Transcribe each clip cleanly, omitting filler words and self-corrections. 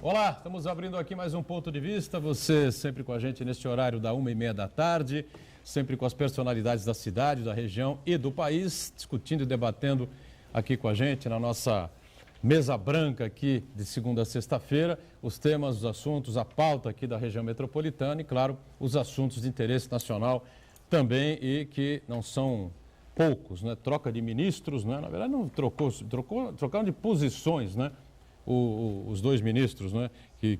Olá, estamos abrindo aqui mais um ponto de vista. Você sempre com a gente neste horário da 1h30 da tarde, sempre com as personalidades da cidade, da região e do país, discutindo e debatendo aqui com a gente na nossa mesa branca aqui de segunda a sexta-feira, os temas, os assuntos, a pauta aqui da região metropolitana e, claro, os assuntos de interesse nacional também e que não são poucos, né? Troca de ministros, né? Na verdade não trocaram de posições, né? Os dois ministros, né?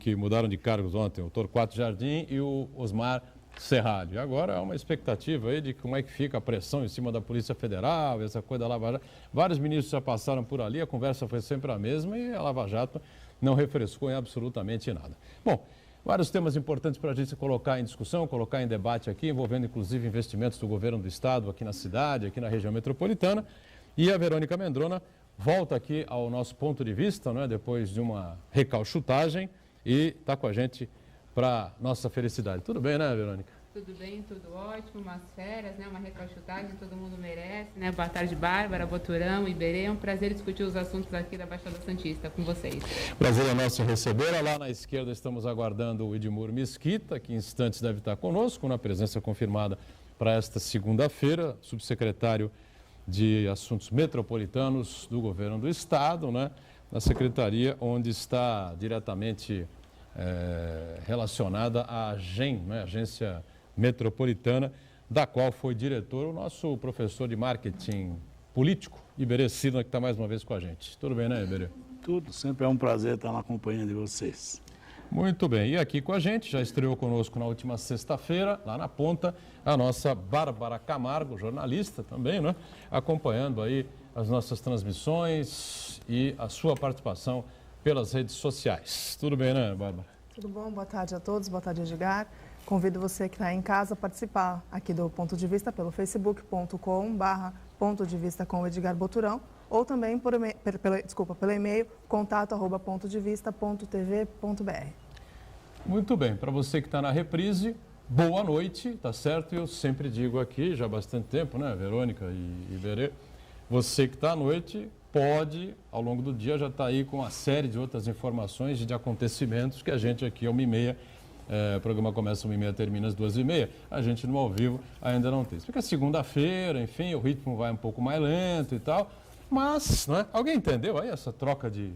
Que mudaram de cargos ontem, o Torquato Jardim e o Osmar Serralho. Agora há uma expectativa aí de como é que fica a pressão em cima da Polícia Federal, essa coisa da Lava Jato. Vários ministros já passaram por ali, a conversa foi sempre a mesma e a Lava Jato não refrescou em absolutamente nada. Bom, vários temas importantes para a gente colocar em discussão, colocar em debate aqui, envolvendo inclusive investimentos do governo do estado aqui na cidade, aqui na região metropolitana. E a Verônica Mendrona volta aqui ao nosso ponto de vista, né, depois de uma recalchutagem e está com a gente para nossa felicidade. Tudo bem, né, Verônica? Tudo bem, tudo ótimo, umas férias, né, uma recalchutagem, todo mundo merece, né? Boa tarde, Bárbara, Boturão, Iberê, é um prazer discutir os assuntos aqui da Baixada Santista com vocês. Prazer é nosso receber. Lá na esquerda estamos aguardando o Edmur Mesquita, que em instantes deve estar conosco, na presença confirmada para esta segunda-feira, subsecretário de Assuntos Metropolitanos do Governo do Estado, né, na secretaria onde está diretamente relacionada à AGEM, né, Agência Metropolitana, da qual foi diretor o nosso professor de marketing político, Iberê Sirna, que está mais uma vez com a gente. Tudo bem, né, Iberê? Tudo, sempre é um prazer estar na companhia de vocês. Muito bem, e aqui com a gente, já estreou conosco na última sexta-feira, lá na ponta, a nossa Bárbara Camargo, jornalista também, né? Acompanhando aí as nossas transmissões e a sua participação pelas redes sociais. Tudo bem, né, Bárbara? Tudo bom, boa tarde a todos, boa tarde, Edgar. Convido você que está em casa a participar aqui do Ponto de Vista pelo facebook.com/Ponto de Vista com o Edgar Boturão ou também pelo e-mail contato@pontodevista.tv.br. Muito bem, para você que está na reprise, boa noite, tá certo? Eu sempre digo aqui, já há bastante tempo, né, Verônica e Iberê, você que está à noite pode, ao longo do dia, já está aí com uma série de outras informações de acontecimentos que a gente aqui, 1h30, o programa começa às 1h30, termina às 2h30, a gente no ao vivo ainda não tem. Fica segunda-feira, enfim, o ritmo vai um pouco mais lento e tal, mas, né, alguém entendeu aí essa troca de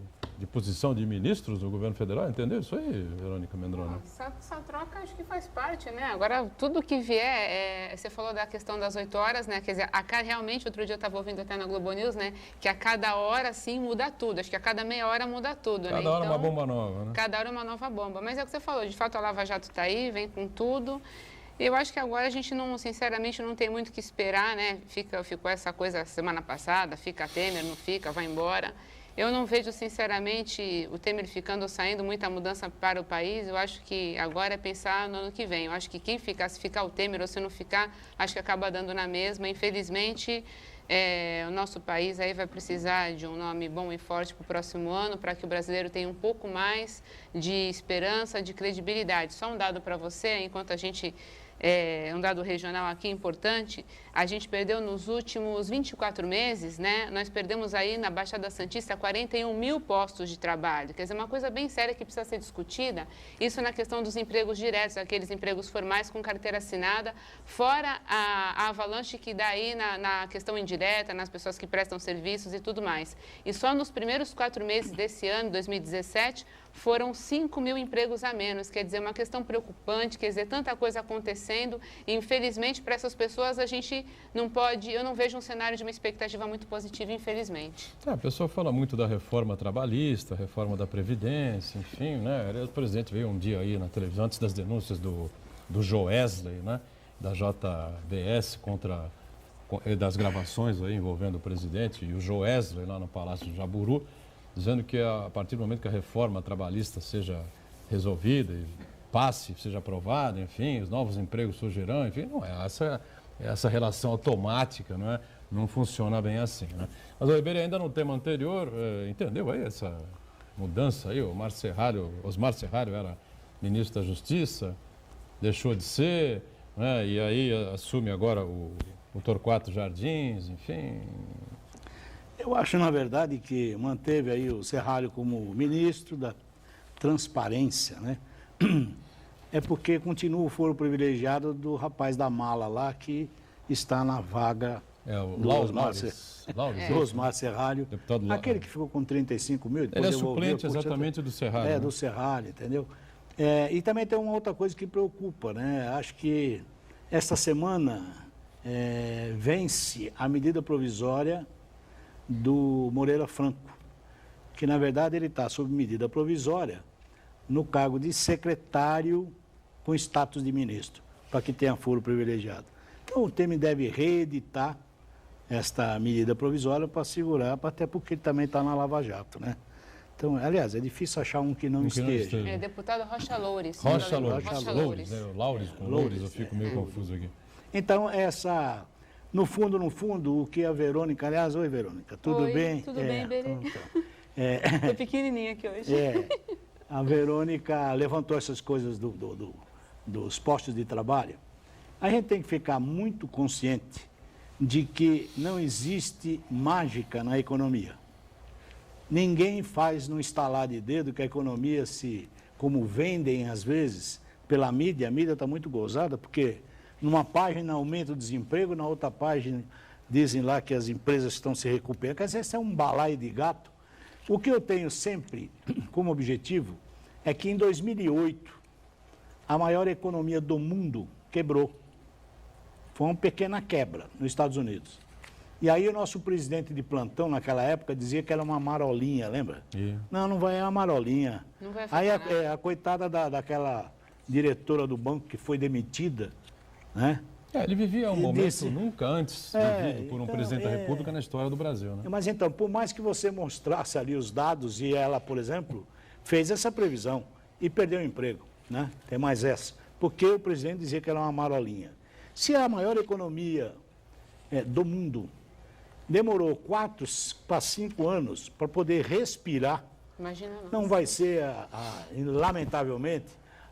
posição de ministros do governo federal? Entendeu isso aí, Verônica Mendrona? Essa troca acho que faz parte, né? Agora, tudo que vier, você falou da questão das 8 horas, né? Quer dizer, realmente, outro dia eu estava ouvindo até na Globo News, né? Que a cada hora, sim, muda tudo. Acho que a cada meia hora muda tudo, né? Cada hora uma bomba nova, né? Cada hora uma nova bomba. Mas é o que você falou, de fato a Lava Jato está aí, vem com tudo. Eu acho que agora a gente não, sinceramente, não tem muito o que esperar, né? Ficou essa coisa semana passada, fica Temer, não fica, vai embora. Eu não vejo, sinceramente, o Temer ficando ou saindo, muita mudança para o país. Eu acho que agora é pensar no ano que vem. Eu acho que quem ficar, se ficar o Temer ou se não ficar, acho que acaba dando na mesma. Infelizmente, o nosso país aí vai precisar de um nome bom e forte para o próximo ano, para que o brasileiro tenha um pouco mais de esperança, de credibilidade. Só um dado para você, enquanto a gente... um dado regional aqui importante, a gente perdeu nos últimos 24 meses, né? Nós perdemos aí na Baixada Santista 41 mil postos de trabalho. Quer dizer, uma coisa bem séria que precisa ser discutida, isso na questão dos empregos diretos, aqueles empregos formais com carteira assinada, fora a avalanche que dá aí na questão indireta, nas pessoas que prestam serviços e tudo mais. E só nos primeiros 4 meses desse ano, 2017, foram 5 mil empregos a menos, quer dizer, uma questão preocupante, quer dizer, tanta coisa acontecendo e, infelizmente, para essas pessoas a gente não pode, eu não vejo um cenário de uma expectativa muito positiva, infelizmente. A pessoa fala muito da reforma trabalhista, reforma da Previdência, enfim, né? O presidente veio um dia aí na televisão, antes das denúncias do Joesley, né? Da JBS das gravações aí envolvendo o presidente e o Joesley lá no Palácio do Jaburu, dizendo que a partir do momento que a reforma trabalhista seja resolvida e seja aprovada, enfim, os novos empregos surgirão, enfim, não é essa relação automática, não é? Não funciona bem assim, né? Mas o Iberê, ainda no tema anterior, entendeu aí essa mudança aí? O Osmar Serralho era ministro da Justiça, deixou de ser, né? E aí assume agora o Torquato Jardins, enfim... Eu acho, na verdade, que manteve aí o Serralho como ministro, transparência, né? É porque continua o foro privilegiado do rapaz da mala lá que está na vaga O do Osmar Serralho, Deputado aquele que ficou com 35 mil. Ele é suplente exatamente do Serralho. É, do Serralho, entendeu? E também tem uma outra coisa que preocupa, né? Acho que esta semana vence a medida provisória do Moreira Franco, que na verdade ele está sob medida provisória no cargo de secretário com status de ministro, para que tenha foro privilegiado. Então o Temer deve reeditar esta medida provisória para segurar, até porque ele também está na Lava Jato, né? Então, aliás, é difícil achar um que não esteja. É deputado Rocha Loures. Rocha Loures. Loures com Loures, eu fico meio confuso aqui. Então, no fundo, o que a Verônica, aliás, oi Verônica, tudo bem? Tudo bem, Berê? Estou pequenininha aqui hoje. A Verônica levantou essas coisas dos postos de trabalho. A gente tem que ficar muito consciente de que não existe mágica na economia. Ninguém faz no estalar de dedo que a economia como vendem às vezes pela mídia, a mídia está muito gozada, porque numa página aumenta o desemprego, na outra página dizem lá que as empresas estão se recuperando. Quer dizer, isso é um balaio de gato. O que eu tenho sempre como objetivo é que em 2008 a maior economia do mundo quebrou. Foi uma pequena quebra nos Estados Unidos. E aí o nosso presidente de plantão naquela época dizia que era uma marolinha, lembra? Não vai, é uma marolinha. Não vai aí a coitada daquela diretora do banco que foi demitida, né? Ele vivia um momento nunca antes vivido por um presidente da República na história do Brasil, né? Mas então, por mais que você mostrasse ali os dados e ela, por exemplo, fez essa previsão e perdeu o emprego, né? Tem mais essa. Porque o presidente dizia que era uma marolinha. Se a maior economia do mundo demorou 4 para 5 anos para poder respirar, imagina não vai ser, lamentavelmente,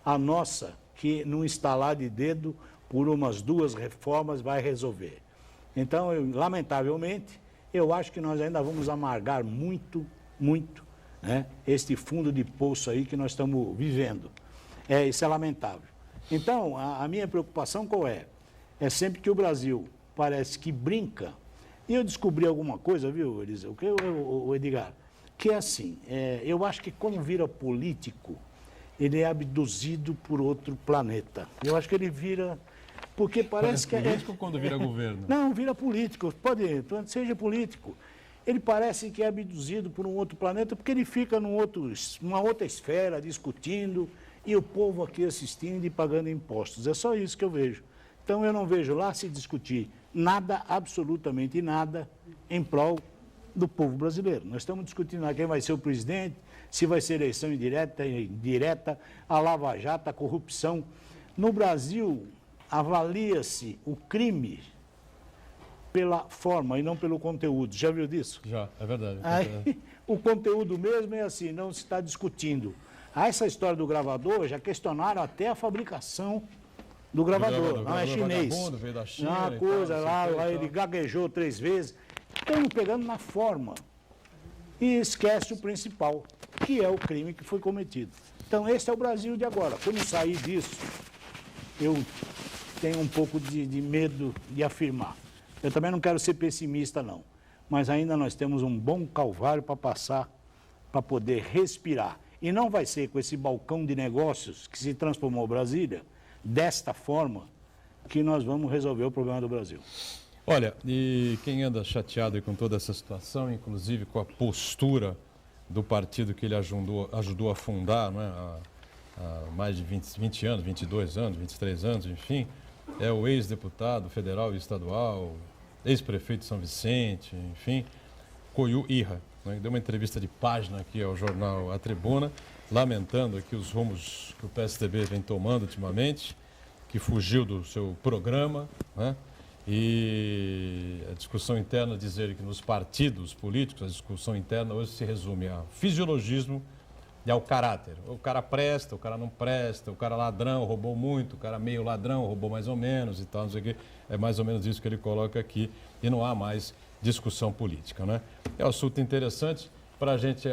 a nossa, que num estalar de dedo, por umas 2 reformas, vai resolver. Então, lamentavelmente, eu acho que nós ainda vamos amargar muito, muito, né, este fundo de poço aí que nós estamos vivendo. Isso é lamentável. Então, a minha preocupação qual é? É sempre que o Brasil parece que brinca. E eu descobri alguma coisa, viu, Eliseu, o Edgar, que é assim, eu acho que quando vira político, ele é abduzido por outro planeta. Eu acho que ele vira... Porque parece que político quando vira governo? Não, vira político, seja político. Ele parece que é abduzido por um outro planeta, porque ele fica numa outra esfera, discutindo, e o povo aqui assistindo e pagando impostos. É só isso que eu vejo. Então, eu não vejo lá se discutir nada, absolutamente nada, em prol do povo brasileiro. Nós estamos discutindo quem vai ser o presidente, se vai ser eleição indireta, a Lava Jato, a corrupção. No Brasil, avalia-se o crime pela forma e não pelo conteúdo. Já viu disso? Já, é verdade. Aí, o conteúdo mesmo é assim, não se está discutindo. Essa história do gravador, já questionaram até a fabricação do gravador. Não, é chinês. Veio da China, uma coisa lá ele gaguejou 3 vezes. Estamos pegando na forma e esquece o principal, que é o crime que foi cometido. Então, esse é o Brasil de agora. Quando sair disso, eu tenho um pouco de medo de afirmar. Eu também não quero ser pessimista, não. Mas ainda nós temos um bom calvário para passar, para poder respirar. E não vai ser com esse balcão de negócios que se transformou Brasília, desta forma, que nós vamos resolver o problema do Brasil. Olha, e quem anda chateado aí com toda essa situação, inclusive com a postura do partido que ele ajudou a fundar, não é? Há mais de 20 anos, 22 anos, 23 anos, enfim, é o ex-deputado federal e estadual, ex-prefeito de São Vicente, enfim, Coiu Irra, né? Deu uma entrevista de página aqui ao jornal A Tribuna, lamentando aqui os rumos que o PSDB vem tomando ultimamente, que fugiu do seu programa, né? E a discussão interna dizer que nos partidos políticos, a discussão interna hoje se resume a fisiologismo e ao caráter. O cara presta, o cara não presta, o cara ladrão, roubou muito, o cara meio ladrão, roubou mais ou menos e tal, não sei o quê. É mais ou menos isso que ele coloca aqui e não há mais discussão política, né? É um assunto interessante para a gente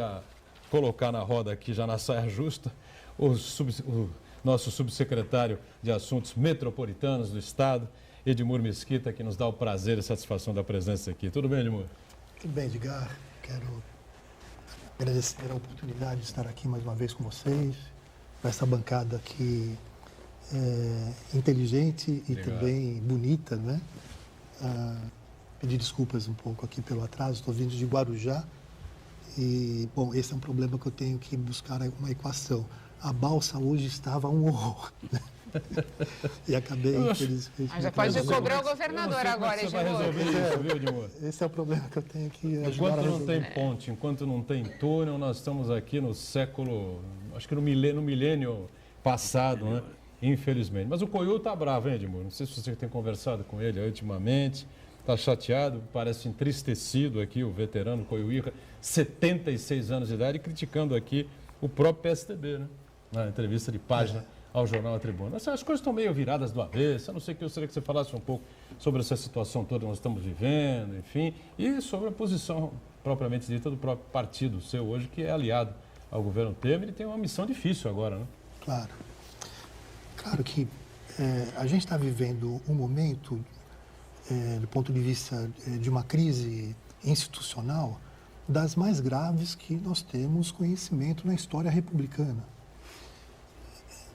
colocar na roda aqui, já na saia justa, o nosso subsecretário de Assuntos Metropolitanos do Estado, Edmur Mesquita, que nos dá o prazer e satisfação da presença aqui. Tudo bem, Edmur? Tudo bem, Edgar. Quero agradecer a oportunidade de estar aqui mais uma vez com vocês, com essa bancada aqui inteligente e também bonita, né? Pedir desculpas um pouco aqui pelo atraso, estou vindo de Guarujá e, bom, esse é um problema que eu tenho que buscar uma equação. A balsa hoje estava um horror, né? E acabei, infelizmente... Mas já pode cobrar o governador agora, Edmur. Você vai resolver isso, viu, Edmur? Esse é o problema que eu tenho que ajudar Enquanto a não resolver. tem ponte, enquanto não tem túnel, nós estamos aqui no século, acho que no milênio passado, né? Infelizmente. Mas o Coiú está bravo, hein, Edmur? Não sei se você tem conversado com ele ultimamente. Está chateado, parece entristecido aqui, o veterano Coiuíra, 76 anos de idade, criticando aqui o próprio PSDB, né? Na entrevista de página ao jornal A Tribuna. As coisas estão meio viradas do avesso, eu não sei o que eu gostaria que você falasse um pouco sobre essa situação toda que nós estamos vivendo, enfim, e sobre a posição propriamente dita do próprio partido seu hoje, que é aliado ao governo Temer e tem uma missão difícil agora, né? Claro. Claro que a gente está vivendo um momento, do ponto de vista de uma crise institucional, das mais graves que nós temos conhecimento na história republicana.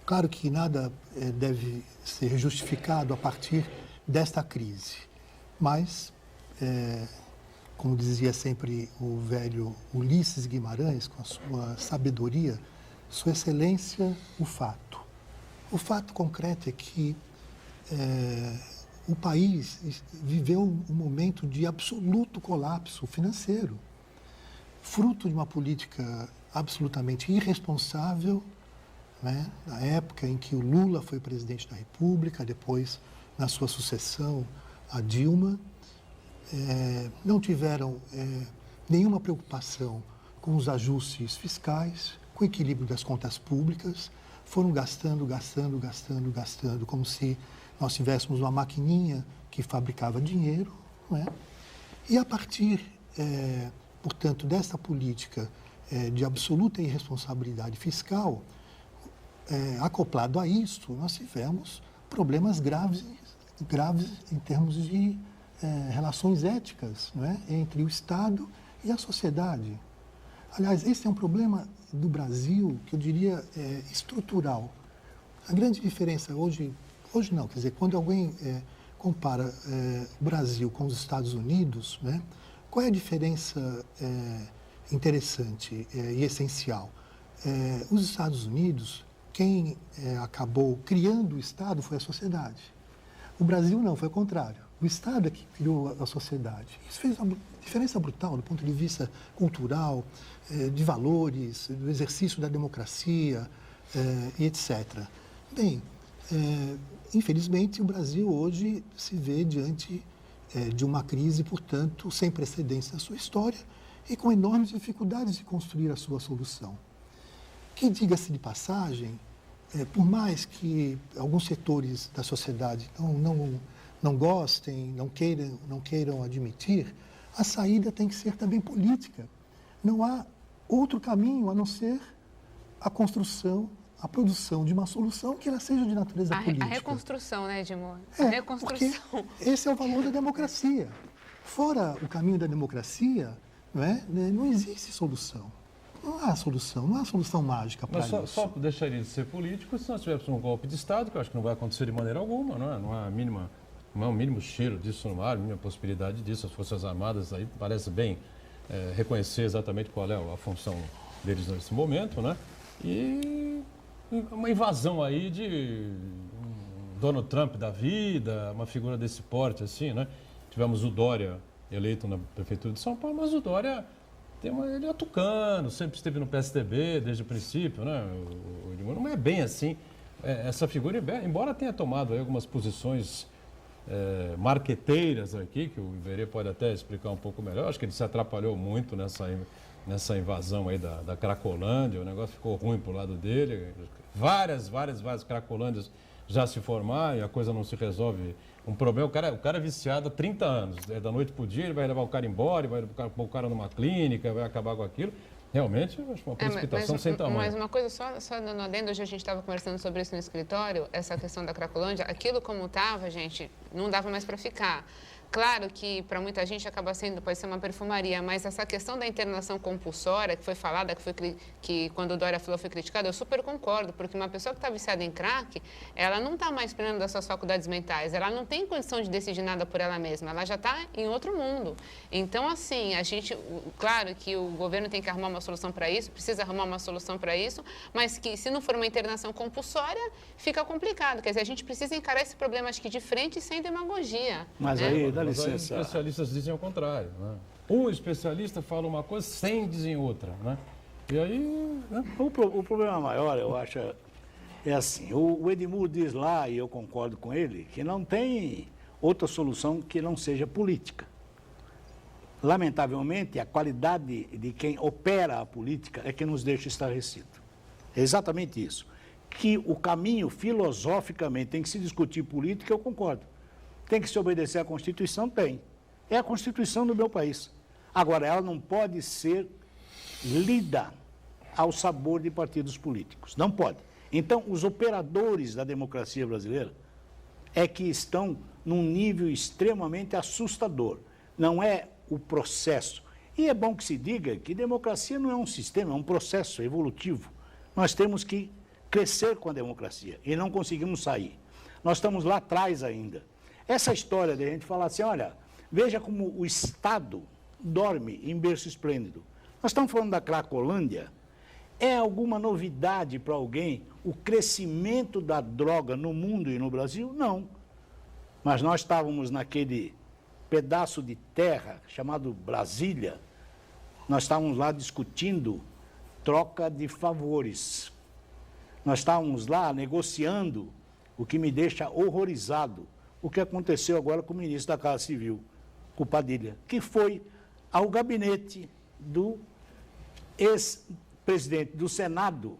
Claro que nada deve ser justificado a partir desta crise, mas, como dizia sempre o velho Ulisses Guimarães, com a sua sabedoria, Sua Excelência, o fato. O fato concreto é que o país viveu um momento de absoluto colapso financeiro, fruto de uma política absolutamente irresponsável, né? Na época em que o Lula foi presidente da República, depois, na sua sucessão, a Dilma, não tiveram nenhuma preocupação com os ajustes fiscais, com o equilíbrio das contas públicas, foram gastando, como se nós tivéssemos uma maquininha que fabricava dinheiro, não é? E a partir, portanto, dessa política de absoluta irresponsabilidade fiscal, acoplado a isso, nós tivemos problemas graves em termos de relações éticas, não é? Entre o Estado e a sociedade. Aliás, esse é um problema do Brasil que eu diria estrutural. A grande diferença hoje não, quer dizer, quando alguém compara o Brasil com os Estados Unidos, né, qual é a diferença interessante e essencial? Os Estados Unidos, quem acabou criando o Estado foi a sociedade. O Brasil não, foi o contrário. O Estado é que criou a sociedade. Isso fez uma diferença brutal do ponto de vista cultural, de valores, do exercício da democracia e etc. Bem, infelizmente, o Brasil hoje se vê diante de uma crise, portanto, sem precedentes na sua história e com enormes dificuldades de construir a sua solução. Que, diga-se de passagem, por mais que alguns setores da sociedade não gostem, não queiram admitir, a saída tem que ser também política. Não há outro caminho a não ser a construção, a produção de uma solução que ela seja de natureza política. A reconstrução, né, Edmur? A reconstrução. Esse é o valor da democracia. Fora o caminho da democracia, não existe solução. Não há solução mágica para isso. Mas só deixaria de ser político se nós tivéssemos um golpe de Estado, que eu acho que não vai acontecer de maneira alguma, não há o mínimo cheiro disso no mar, a mínima possibilidade disso. As Forças Armadas aí parece bem reconhecer exatamente qual é a função deles nesse momento, né? E uma invasão aí de Donald Trump da vida, uma figura desse porte assim, né? Tivemos o Dória eleito na Prefeitura de São Paulo, mas o Dória ele é tucano, sempre esteve no PSDB desde o princípio, né? Não é bem assim. Essa figura, embora tenha tomado aí algumas posições marqueteiras aqui, que o Iberê pode até explicar um pouco melhor, acho que ele se atrapalhou muito nessa invasão aí da Cracolândia, o negócio ficou ruim pro lado dele, várias Cracolândias já se formar e a coisa não se resolve. Um problema, o cara é viciado há 30 anos. Da noite para o dia, ele vai levar o cara embora, vai pôr o cara numa clínica, vai acabar com aquilo. Realmente, eu acho uma precipitação sem tamanho. Mas uma coisa, só dando adendo, hoje a gente estava conversando sobre isso no escritório, essa questão da Cracolândia, aquilo como estava, gente, não dava mais para ficar. Claro que para muita gente acaba sendo, pode ser uma perfumaria, mas essa questão da internação compulsória, que foi falada, que quando o Dória falou foi criticada, eu super concordo, porque uma pessoa que está viciada em crack, ela não está mais plena das suas faculdades mentais, ela não tem condição de decidir nada por ela mesma, ela já está em outro mundo. Então, assim, claro que o governo tem que arrumar uma solução para isso, precisa arrumar uma solução para isso, mas que se não for uma internação compulsória, fica complicado. Quer dizer, a gente precisa encarar esse problema, acho que de frente e sem demagogia. Mas né? aí, dá Mas aí licença. os especialistas dizem ao contrário. Né? Um especialista fala uma coisa, 100 dizem outra. Né? E aí... Né? O problema maior, eu acho, é assim, o Edmur diz lá, e eu concordo com ele, que não tem outra solução que não seja política. Lamentavelmente, a qualidade de quem opera a política é que nos deixa estarrecido. É exatamente isso. Que o caminho, filosoficamente, tem que se discutir política, eu concordo. Tem que se obedecer à Constituição? Tem. É a Constituição do meu país. Agora, ela não pode ser lida ao sabor de partidos políticos. Não pode. Então, os operadores da democracia brasileira é que estão num nível extremamente assustador. Não é o processo. E é bom que se diga que democracia não é um sistema, é um processo evolutivo. Nós temos que crescer com a democracia e não conseguimos sair. Nós estamos lá atrás ainda. Essa história de a gente falar assim, olha, veja como o Estado dorme em berço esplêndido. Nós estamos falando da Cracolândia. É alguma novidade para alguém o crescimento da droga no mundo e no Brasil? Não. Mas nós estávamos naquele pedaço de terra chamado Brasília, nós estávamos lá discutindo troca de favores. Nós estávamos lá negociando, o que me deixa horrorizado, o que aconteceu agora com o ministro da Casa Civil, com o Padilha, que foi ao gabinete do ex-presidente do Senado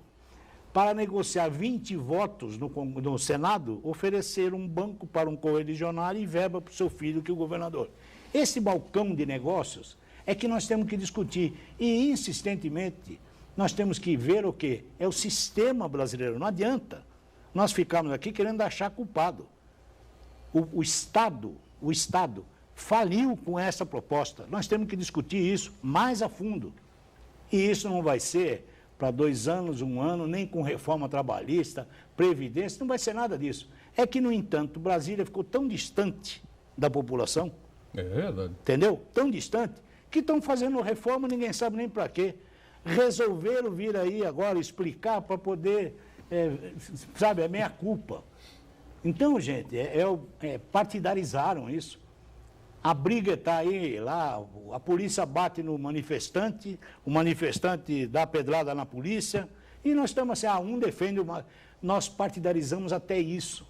para negociar 20 votos no Senado, oferecer um banco para um correligionário e verba para o seu filho, que é o governador. Esse balcão de negócios é que nós temos que discutir e, insistentemente, nós temos que ver o quê? É o sistema brasileiro. Não adianta nós ficarmos aqui querendo achar culpado. O Estado faliu com essa proposta. Nós temos que discutir isso mais a fundo. E isso não vai ser para 2 anos, 1 ano, nem com reforma trabalhista, previdência, não vai ser nada disso. É que, no entanto, Brasília ficou tão distante da população, É verdade. entendeu? Tão distante, que estão fazendo reforma, ninguém sabe nem para quê. Resolveram vir aí agora explicar para poder, sabe, é meia culpa. Então, gente, partidarizaram isso. A briga está aí, lá, a polícia bate no manifestante, o manifestante dá pedrada na polícia, e nós estamos assim, um defende, nós partidarizamos até isso.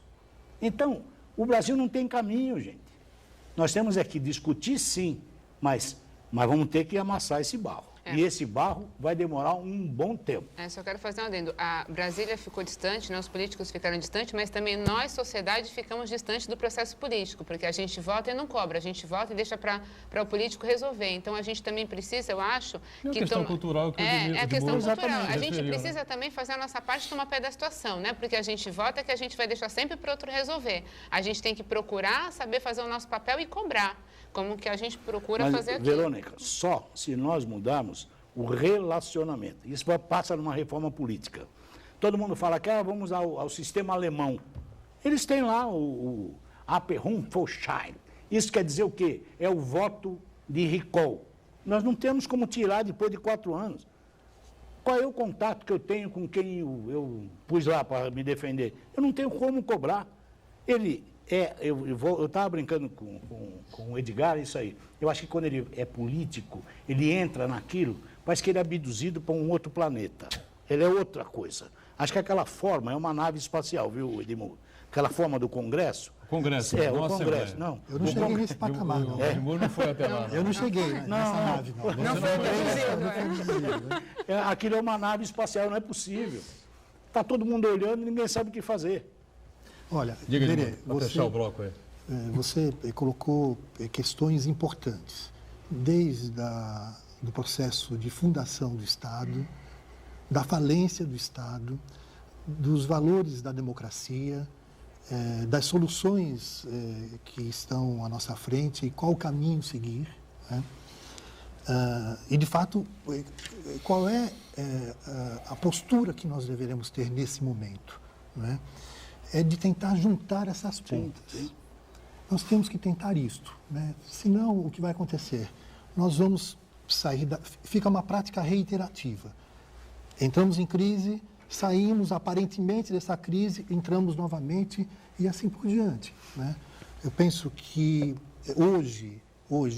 Então, o Brasil não tem caminho, gente. Nós temos que discutir, sim, mas vamos ter que amassar esse barro. E esse barro vai demorar um bom tempo. Só quero fazer um adendo. A Brasília ficou distante, né? Os políticos ficaram distantes, mas também nós, sociedade, ficamos distantes do processo político, porque a gente vota e não cobra, a gente vota e deixa para o político resolver. Então, a gente também precisa, eu acho... É a questão cultural que é a questão cultural. A gente referiu, precisa também fazer a nossa parte e tomar pé da situação, né? Porque a gente vota que a gente vai deixar sempre para o outro resolver. A gente tem que procurar saber fazer o nosso papel e cobrar, como que a gente procura fazer aqui. Verônica, só se nós mudarmos o relacionamento. Isso passa numa reforma política. Todo mundo fala que vamos ao sistema alemão. Eles têm lá o Abstimmungsvolksschein. Isso quer dizer o quê? É o voto de recall. Nós não temos como tirar depois de 4 anos. Qual é o contato que eu tenho com quem eu pus lá para me defender? Eu não tenho como cobrar. Eu estava brincando com o Edgar, isso aí. Eu acho que quando ele é político, ele entra naquilo, parece que ele é abduzido para um outro planeta. Ele é outra coisa. Acho que aquela forma é uma nave espacial, viu, Edmur? Aquela forma do Congresso. Congresso, o não Congresso, Assembleia. não. Eu não cheguei nesse patamar, não. O Edmur não foi até lá. Eu não cheguei nessa nave, não. Não foi abduzido. Aquilo é uma nave espacial, não é possível. Está todo mundo olhando e ninguém sabe o que fazer. Olha, Diga, Iberê, para fechar o bloco aí. Você colocou questões importantes, desde do processo de fundação do Estado, da falência do Estado, dos valores da democracia, das soluções que estão à nossa frente e qual o caminho seguir, né? E, de fato, qual é a postura que nós deveremos ter nesse momento, né? É de tentar juntar essas pontas. Sim. Nós temos que tentar isto, né? Senão, o que vai acontecer? Nós vamos sair fica uma prática reiterativa. Entramos em crise, saímos aparentemente dessa crise, entramos novamente e assim por diante, né? Eu penso que hoje,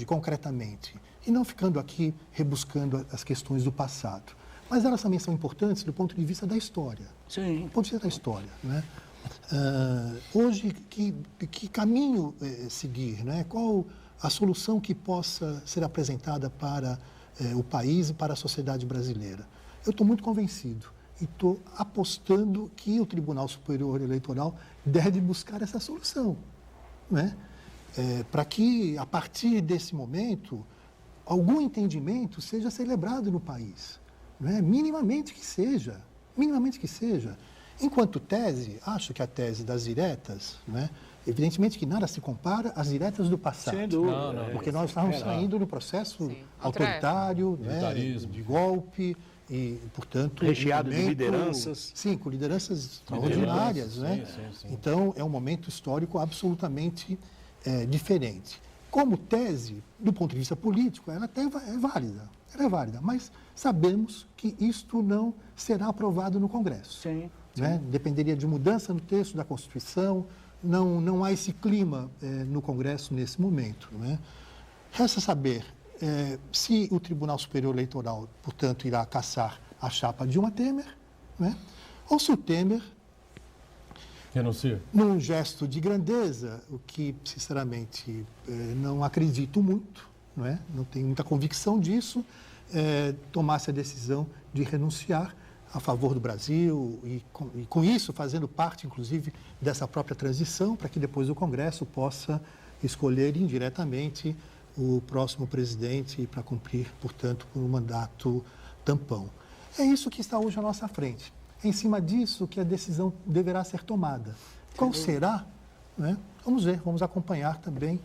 concretamente, e não ficando aqui rebuscando as questões do passado, mas elas também são importantes do ponto de vista da história. Sim. Do ponto de vista da história, né? Hoje, que caminho seguir, né? Qual a solução que possa ser apresentada para o país e para a sociedade brasileira? Eu estou muito convencido e estou apostando que o Tribunal Superior Eleitoral deve buscar essa solução, né? Para que, a partir desse momento, algum entendimento seja celebrado no país, né? Minimamente que seja. Enquanto tese, acho que a tese das diretas, né? Evidentemente que nada se compara às diretas do passado. Sem dúvida. Porque nós estávamos saindo do processo autoritário, né? De golpe e, portanto... recheado de lideranças. Sim, com lideranças extraordinárias, né? Sim. Então, é um momento histórico absolutamente diferente. Como tese, do ponto de vista político, ela até é válida, mas sabemos que isto não será aprovado no Congresso. Sim. Né? Dependeria de mudança no texto da Constituição, não há esse clima no Congresso nesse momento, né? Resta saber se o Tribunal Superior Eleitoral, portanto, irá cassar a chapa Dilma Temer, né? Ou se o Temer renuncia. Num gesto de grandeza, o que, sinceramente, não acredito muito, não é? Não tenho muita convicção disso, tomasse a decisão de renunciar a favor do Brasil e com isso, fazendo parte, inclusive, dessa própria transição, para que depois o Congresso possa escolher indiretamente o próximo presidente para cumprir, portanto, por um mandato tampão. É isso que está hoje à nossa frente. É em cima disso que a decisão deverá ser tomada. Qual será? Né? Vamos ver, vamos acompanhar também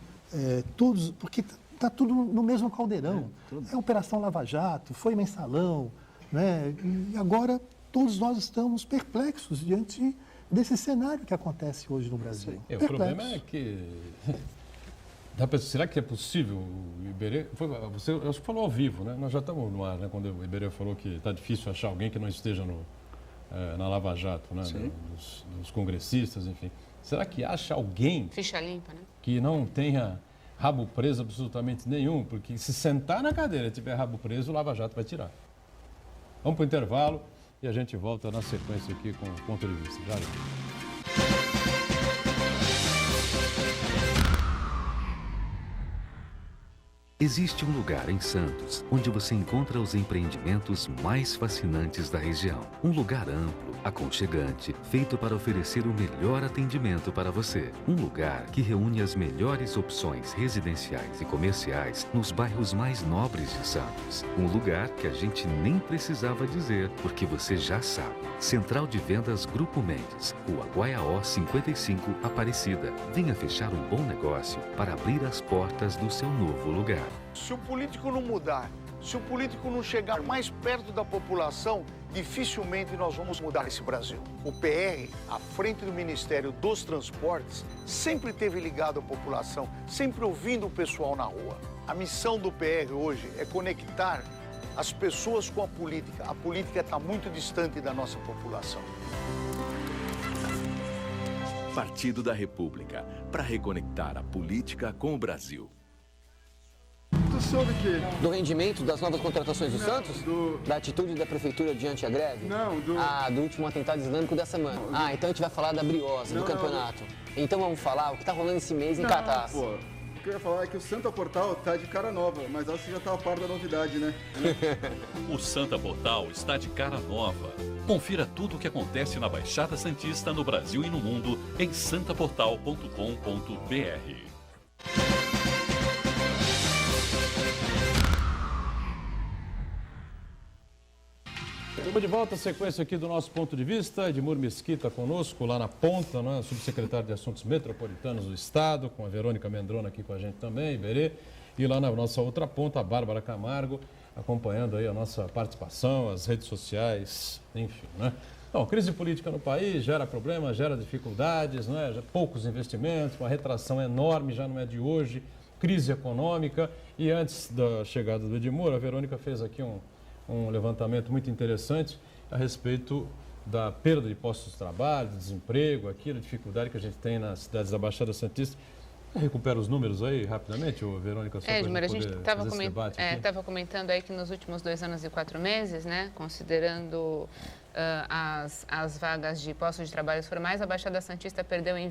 todos, porque está tudo no mesmo caldeirão. É Operação Lava Jato, foi mensalão, né? E agora todos nós estamos perplexos diante desse cenário que acontece hoje no Brasil. O problema é que... Será que é possível, o Iberê? Você acho que falou ao vivo, né? Nós já estamos no ar, né? Quando o Iberê falou que está difícil achar alguém que não esteja na Lava Jato, né? Dos congressistas, enfim. Será que acha alguém... Ficha limpa, né? Que não tenha rabo preso absolutamente nenhum? Porque se sentar na cadeira e tiver rabo preso, o Lava Jato vai tirar. Vamos para o intervalo e a gente volta na sequência aqui com o ponto de vista. Já. Existe um lugar em Santos onde você encontra os empreendimentos mais fascinantes da região. Um lugar amplo, aconchegante, feito para oferecer o melhor atendimento para você. Um lugar que reúne as melhores opções residenciais e comerciais nos bairros mais nobres de Santos. Um lugar que a gente nem precisava dizer, porque você já sabe. Central de Vendas Grupo Mendes, Rua Guaiaó 55, Aparecida. Venha fechar um bom negócio para abrir as portas do seu novo lugar. Se o político não mudar, se o político não chegar mais perto da população, dificilmente nós vamos mudar esse Brasil. O PR, à frente do Ministério dos Transportes, sempre esteve ligado à população, sempre ouvindo o pessoal na rua. A missão do PR hoje é conectar as pessoas com a política. A política está muito distante da nossa população. Partido da República, para reconectar a política com o Brasil. Sobre o quê? Do rendimento das novas contratações do Santos? Da atitude da prefeitura diante a greve? Não, do último atentado islâmico da semana. Então a gente vai falar da Briosa, do campeonato. Então vamos falar o que está rolando esse mês em Catarse. Pô. O que eu ia falar é que o Santa Portal tá de cara nova, mas acho que já tá a par da novidade, né? O Santa Portal está de cara nova. Confira tudo o que acontece na Baixada Santista, no Brasil e no mundo em santaportal.com.br. Estamos de volta, a sequência aqui do nosso ponto de vista. Edmur Mesquita conosco, lá na ponta, né? Subsecretário de Assuntos Metropolitanos do Estado, com a Verônica Mendrona aqui com a gente também, Iberê. E lá na nossa outra ponta, a Bárbara Camargo, acompanhando aí a nossa participação, as redes sociais, enfim, né? Então, crise política no país gera problemas, gera dificuldades, né? Já poucos investimentos, uma retração enorme, já não é de hoje, crise econômica. E antes da chegada do Edmur, a Verônica fez aqui um levantamento muito interessante a respeito da perda de postos de trabalho, de desemprego, aqui, a dificuldade que a gente tem nas cidades da Baixada Santista. Recupera os números aí rapidamente, Verônica? Edmur, a gente estava comentando aí que nos últimos 2 anos e 4 meses, né, considerando as vagas de postos de trabalho formais, a Baixada Santista perdeu em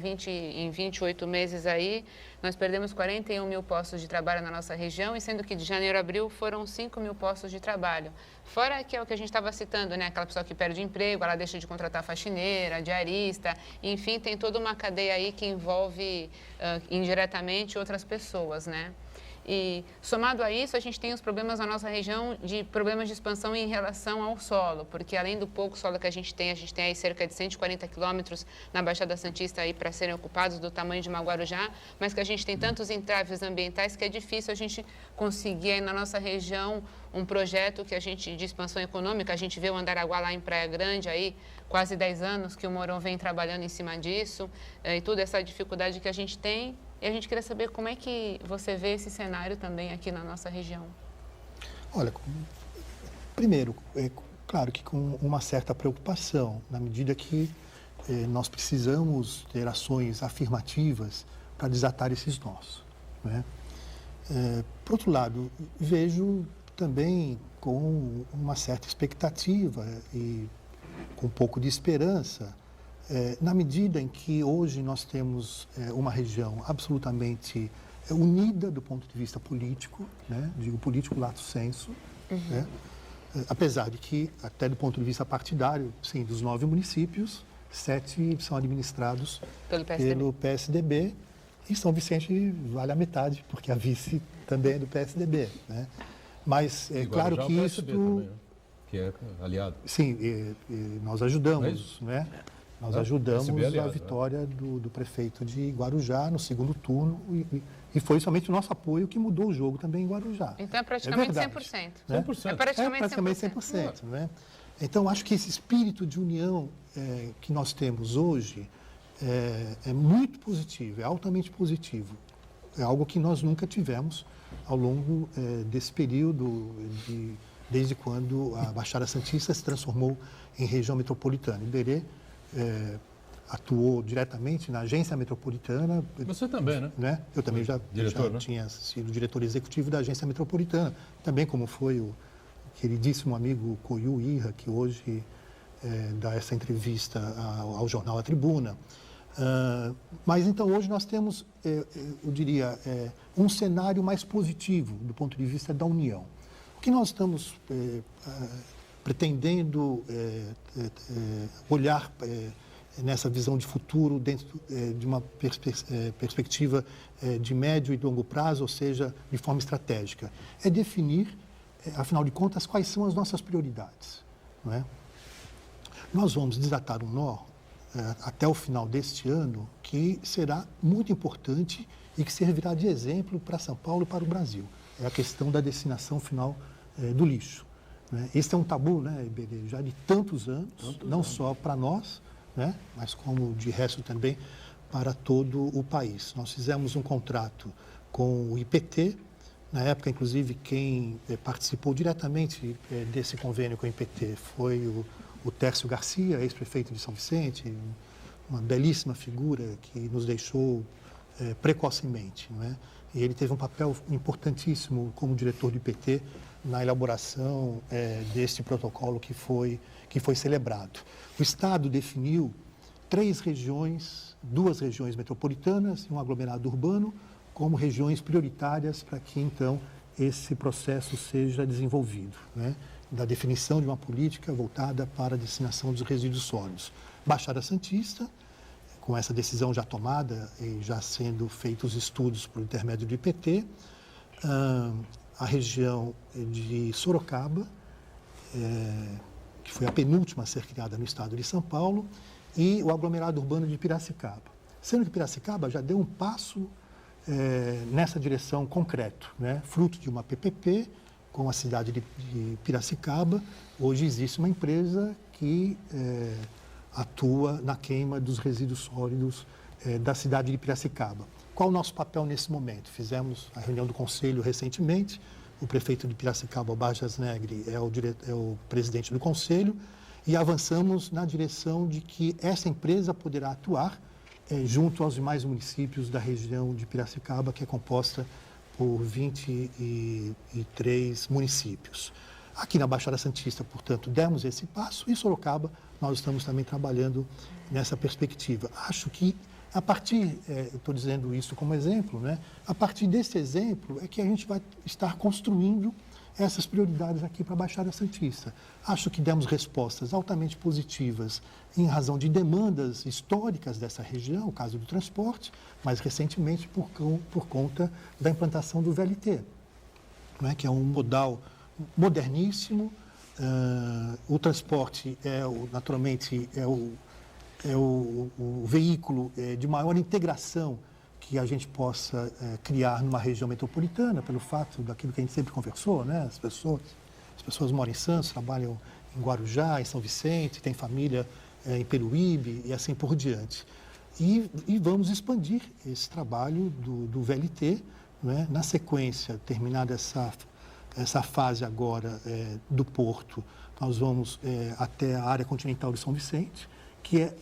28 meses aí, nós perdemos 41 mil postos de trabalho na nossa região, e sendo que de janeiro a abril foram 5 mil postos de trabalho. Fora que é o que a gente estava citando, né, aquela pessoa que perde emprego, ela deixa de contratar faxineira, diarista, enfim, tem toda uma cadeia aí que envolve indiretamente outras pessoas, né? E, somado a isso, a gente tem os problemas na nossa região de problemas de expansão em relação ao solo, porque além do pouco solo que a gente tem aí cerca de 140 quilômetros na Baixada Santista aí para serem ocupados, do tamanho de uma Guarujá, mas que a gente tem tantos entraves ambientais que é difícil a gente conseguir aí na nossa região um projeto que a gente, de expansão econômica. A gente vê o Andaraguá lá em Praia Grande, aí quase 10 anos que o Mourão vem trabalhando em cima disso, e toda essa dificuldade que a gente tem. E a gente queria saber como é que você vê esse cenário também aqui na nossa região. Olha, primeiro, é claro que com uma certa preocupação, na medida que nós precisamos ter ações afirmativas para desatar esses nós, né? Por outro lado, vejo também com uma certa expectativa e com um pouco de esperança, na medida em que hoje nós temos uma região absolutamente unida do ponto de vista político, né? Digo político lato sensu, né? Apesar de que, até do ponto de vista partidário, sim, dos 9 municípios, 7 são administrados pelo PSDB, e São Vicente vale a metade, porque a vice também é do PSDB, né? Mas é claro que isso... Também, né? Que é aliado. Sim, nós ajudamos, né? Nós ajudamos a vitória do prefeito de Guarujá no segundo turno e foi somente o nosso apoio que mudou o jogo também em Guarujá. Então é praticamente 100%. Né? 100%. É praticamente 100%. Né? Então acho que esse espírito de união que nós temos hoje é muito positivo, é altamente positivo. É algo que nós nunca tivemos ao longo desse período, desde quando a Baixada Santista se transformou em região metropolitana. Iberê atuou diretamente na agência metropolitana. Você também, né? Eu também já tinha sido diretor executivo da agência metropolitana, também como foi o queridíssimo amigo Coiu Irra, que hoje dá essa entrevista ao jornal A Tribuna. Mas então hoje nós temos, eu diria, um cenário mais positivo do ponto de vista da união. O que nós estamos pretendendo olhar nessa visão de futuro dentro de uma perspectiva de médio e longo prazo, ou seja, de forma estratégica, é definir, afinal de contas, quais são as nossas prioridades, não é? Nós vamos desatar um nó até o final deste ano que será muito importante e que servirá de exemplo para São Paulo e para o Brasil. É a questão da destinação final do lixo. Esse é um tabu, né, Iberê, já de tantos anos, não só para nós, né, mas como de resto também para todo o país. Nós fizemos um contrato com o IPT, na época, inclusive, quem participou diretamente desse convênio com o IPT foi o Tércio Garcia, ex-prefeito de São Vicente, uma belíssima figura que nos deixou precocemente, não é? E ele teve um papel importantíssimo como diretor do IPT na elaboração deste protocolo que foi celebrado. O Estado definiu 3 regiões, 2 regiões metropolitanas e um aglomerado urbano, como regiões prioritárias para que, então, esse processo seja desenvolvido, né? Da definição de uma política voltada para a destinação dos resíduos sólidos. Baixada Santista, com essa decisão já tomada e já sendo feitos estudos por intermédio do IPT, a região de Sorocaba, que foi a penúltima a ser criada no estado de São Paulo, e o aglomerado urbano de Piracicaba. Sendo que Piracicaba já deu um passo nessa direção concreto, né? Fruto de uma PPP com a cidade de Piracicaba. Hoje existe uma empresa que atua na queima dos resíduos sólidos da cidade de Piracicaba. Qual o nosso papel nesse momento? Fizemos a reunião do Conselho recentemente. O prefeito de Piracicaba, Barjas Negri, é o presidente do Conselho, e avançamos na direção de que essa empresa poderá atuar junto aos demais municípios da região de Piracicaba, que é composta por 23 municípios. Aqui na Baixada Santista, portanto, demos esse passo, e Sorocaba nós estamos também trabalhando nessa perspectiva. Acho que a partir, estou dizendo isso como exemplo, né? A partir desse exemplo é que a gente vai estar construindo essas prioridades aqui para a Baixada Santista. Acho que demos respostas altamente positivas em razão de demandas históricas dessa região, o caso do transporte, mas recentemente por conta da implantação do VLT, né? Que é um modal moderníssimo. O transporte naturalmente é o veículo de maior integração que a gente possa criar numa região metropolitana, pelo fato daquilo que a gente sempre conversou, né? As pessoas moram em Santos, trabalham em Guarujá, em São Vicente, têm família em Peruíbe e assim por diante. E vamos expandir esse trabalho do VLT, né? Na sequência, terminada essa fase agora do Porto, nós vamos até a área continental de São Vicente, que é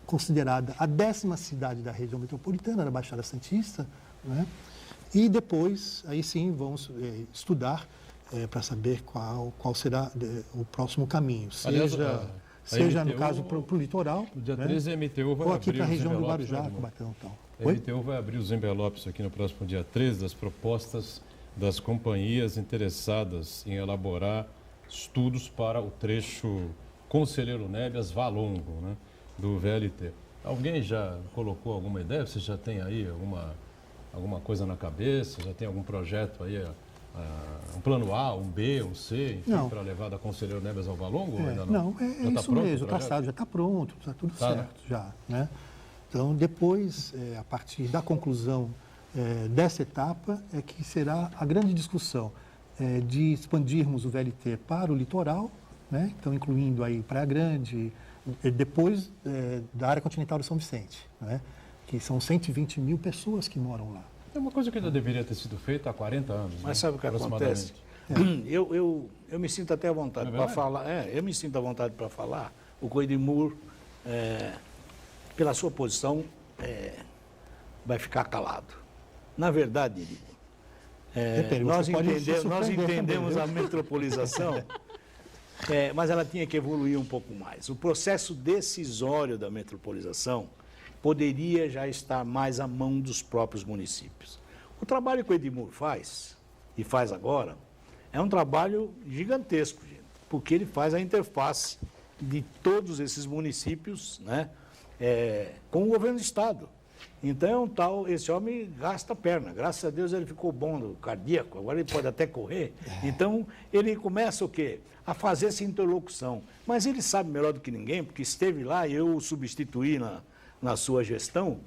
considerada a 10ª cidade da região metropolitana, da Baixada Santista, né? E depois, aí sim, vamos estudar para saber qual será o próximo caminho, seja no caso, para o litoral, no dia né? 13, a MTU vai ou aqui abrir para a os região do envelopes, Guarujá, né, Cubatão. Então. A MTU vai abrir os envelopes aqui no próximo dia 13 das propostas das companhias interessadas em elaborar estudos para o trecho Conselheiro Nebias Valongo, né, do VLT. Alguém já colocou alguma ideia? Você já tem aí alguma coisa na cabeça? Já tem algum projeto aí, um plano A, um B, um C, enfim, para levar da Conselheiro Nebias ao Valongo? Não, é isso mesmo, o traçado já está pronto, está tudo certo já, né? Então, depois, a partir da conclusão dessa etapa, é que será a grande discussão de expandirmos o VLT para o litoral, né? Então, incluindo aí Praia Grande, depois da área continental de São Vicente, né? Que são 120 mil pessoas que moram lá. É uma coisa que ainda deveria ter sido feita há 40 anos. Mas sabe o que acontece? Eu me sinto até à vontade para falar. Eu me sinto à vontade para falar. O Coidemur, pela sua posição, vai ficar calado. Na verdade, nós entendemos a metropolização, mas ela tinha que evoluir um pouco mais. O processo decisório da metropolização poderia já estar mais à mão dos próprios municípios. O trabalho que o Edmur faz, e faz agora, é um trabalho gigantesco, gente, porque ele faz a interface de todos esses municípios, né, com o governo do Estado. Então, esse homem gasta a perna. Graças a Deus ele ficou bom no cardíaco, agora ele pode até correr. Então, ele começa o quê? A fazer essa interlocução. Mas ele sabe melhor do que ninguém, porque esteve lá e eu o substituí na sua gestão.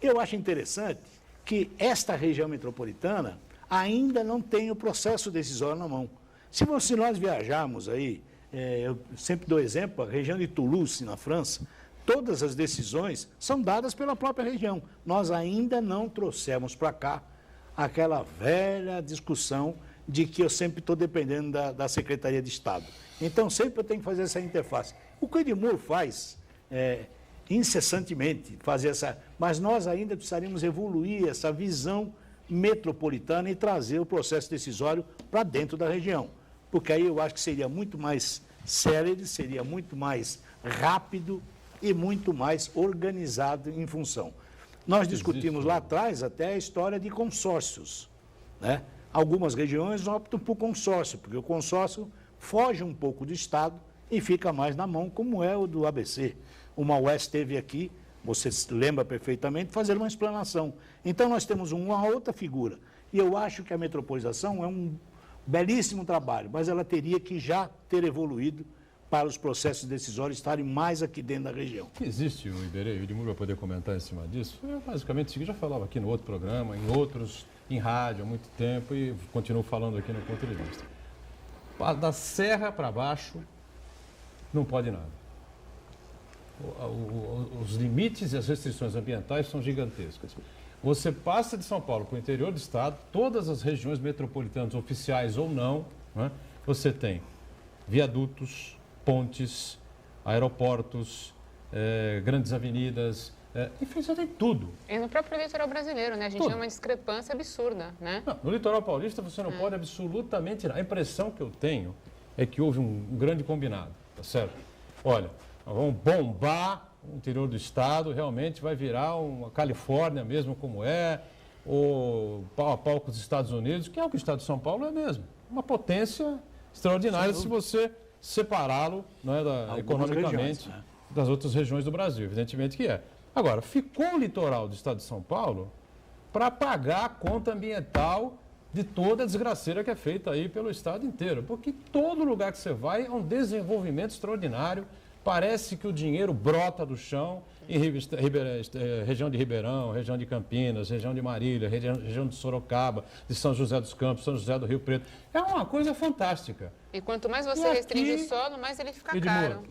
Eu acho interessante que esta região metropolitana ainda não tem o processo decisório na mão. Se nós viajarmos aí, eu sempre dou exemplo, a região de Toulouse, na França, todas as decisões são dadas pela própria região. Nós ainda não trouxemos para cá aquela velha discussão de que eu sempre estou dependendo da Secretaria de Estado. Então, sempre eu tenho que fazer essa interface. O que o Edmur faz incessantemente, mas nós ainda precisaríamos evoluir essa visão metropolitana e trazer o processo decisório para dentro da região. Porque aí eu acho que seria muito mais célere, seria muito mais rápido e muito mais organizado em função. Nós discutimos lá atrás até a história de consórcios, né? Algumas regiões optam por consórcio, porque o consórcio foge um pouco do Estado e fica mais na mão, como é o do ABC. O Maués esteve aqui, você lembra perfeitamente, fazendo uma explanação. Então, nós temos uma outra figura. E eu acho que a metropolização é um belíssimo trabalho, mas ela teria que já ter evoluído para os processos decisórios estarem mais aqui dentro da região. Existe, o Iberê, o Edmundo vai poder comentar em cima disso. É basicamente isso que eu já falava aqui no outro programa, em outros, em rádio há muito tempo e continuo falando aqui no ponto de vista. Da serra para baixo, não pode nada. Os limites e as restrições ambientais são gigantescas. Você passa de São Paulo para o interior do estado, todas as regiões metropolitanas, oficiais ou não, né, você tem viadutos, pontes, aeroportos, grandes avenidas, enfim, você tem tudo. E no próprio litoral brasileiro, né? A gente tem uma discrepância absurda, né? Não, no litoral paulista você não pode absolutamente nada. A impressão que eu tenho é que houve um grande combinado, tá certo? Olha, nós vamos bombar o interior do estado, realmente vai virar uma Califórnia mesmo como ou pau a pau com os Estados Unidos, que é o que o estado de São Paulo é mesmo. Uma potência extraordinária se você separá-lo, né, economicamente regiões, né, das outras regiões do Brasil, evidentemente que é. Agora, ficou o litoral do estado de São Paulo para pagar a conta ambiental de toda a desgraceira que é feita aí pelo estado inteiro, porque todo lugar que você vai é um desenvolvimento extraordinário. Parece que o dinheiro brota do chão em região de Ribeirão, região de Campinas, região de Marília, região de Sorocaba, de São José dos Campos, São José do Rio Preto. É uma coisa fantástica. E quanto mais você restringe o solo, mais ele fica caro.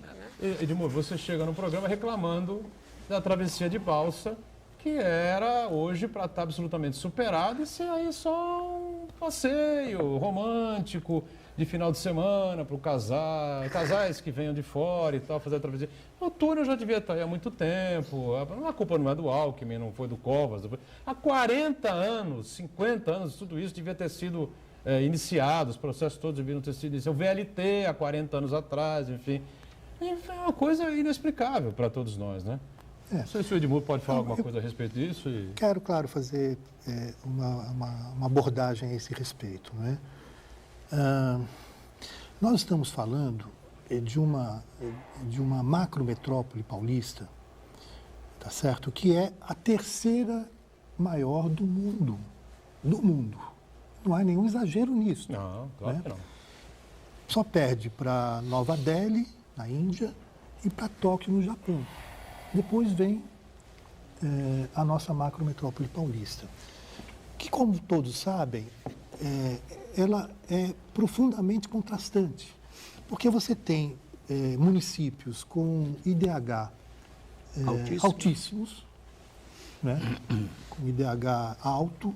Edmundo, você chega no programa reclamando da travessia de balsa, que era hoje para estar absolutamente superado e ser aí só um passeio romântico de final de semana para casais que venham de fora e tal, fazer a travessia. O túnel já devia estar aí há muito tempo, a culpa não é do Alckmin, não foi do Covas. Há 40 anos, 50 anos, tudo isso devia ter sido iniciado, os processos todos deviam ter sido iniciados. O VLT há 40 anos atrás, enfim. É uma coisa inexplicável para todos nós, né? Não sei se o Edmundo pode falar alguma coisa a respeito disso. Quero, claro, fazer uma abordagem a esse respeito, não é? Nós estamos falando de uma macrometrópole paulista, tá certo? Que é a terceira maior do mundo. Não há nenhum exagero nisso. Não, claro que não. Só perde para Nova Delhi, na Índia, e para Tóquio, no Japão. Depois vem a nossa macrometrópole paulista, que, como todos sabem, ela é profundamente contrastante, porque você tem municípios com IDH altíssimos, né? Com IDH alto,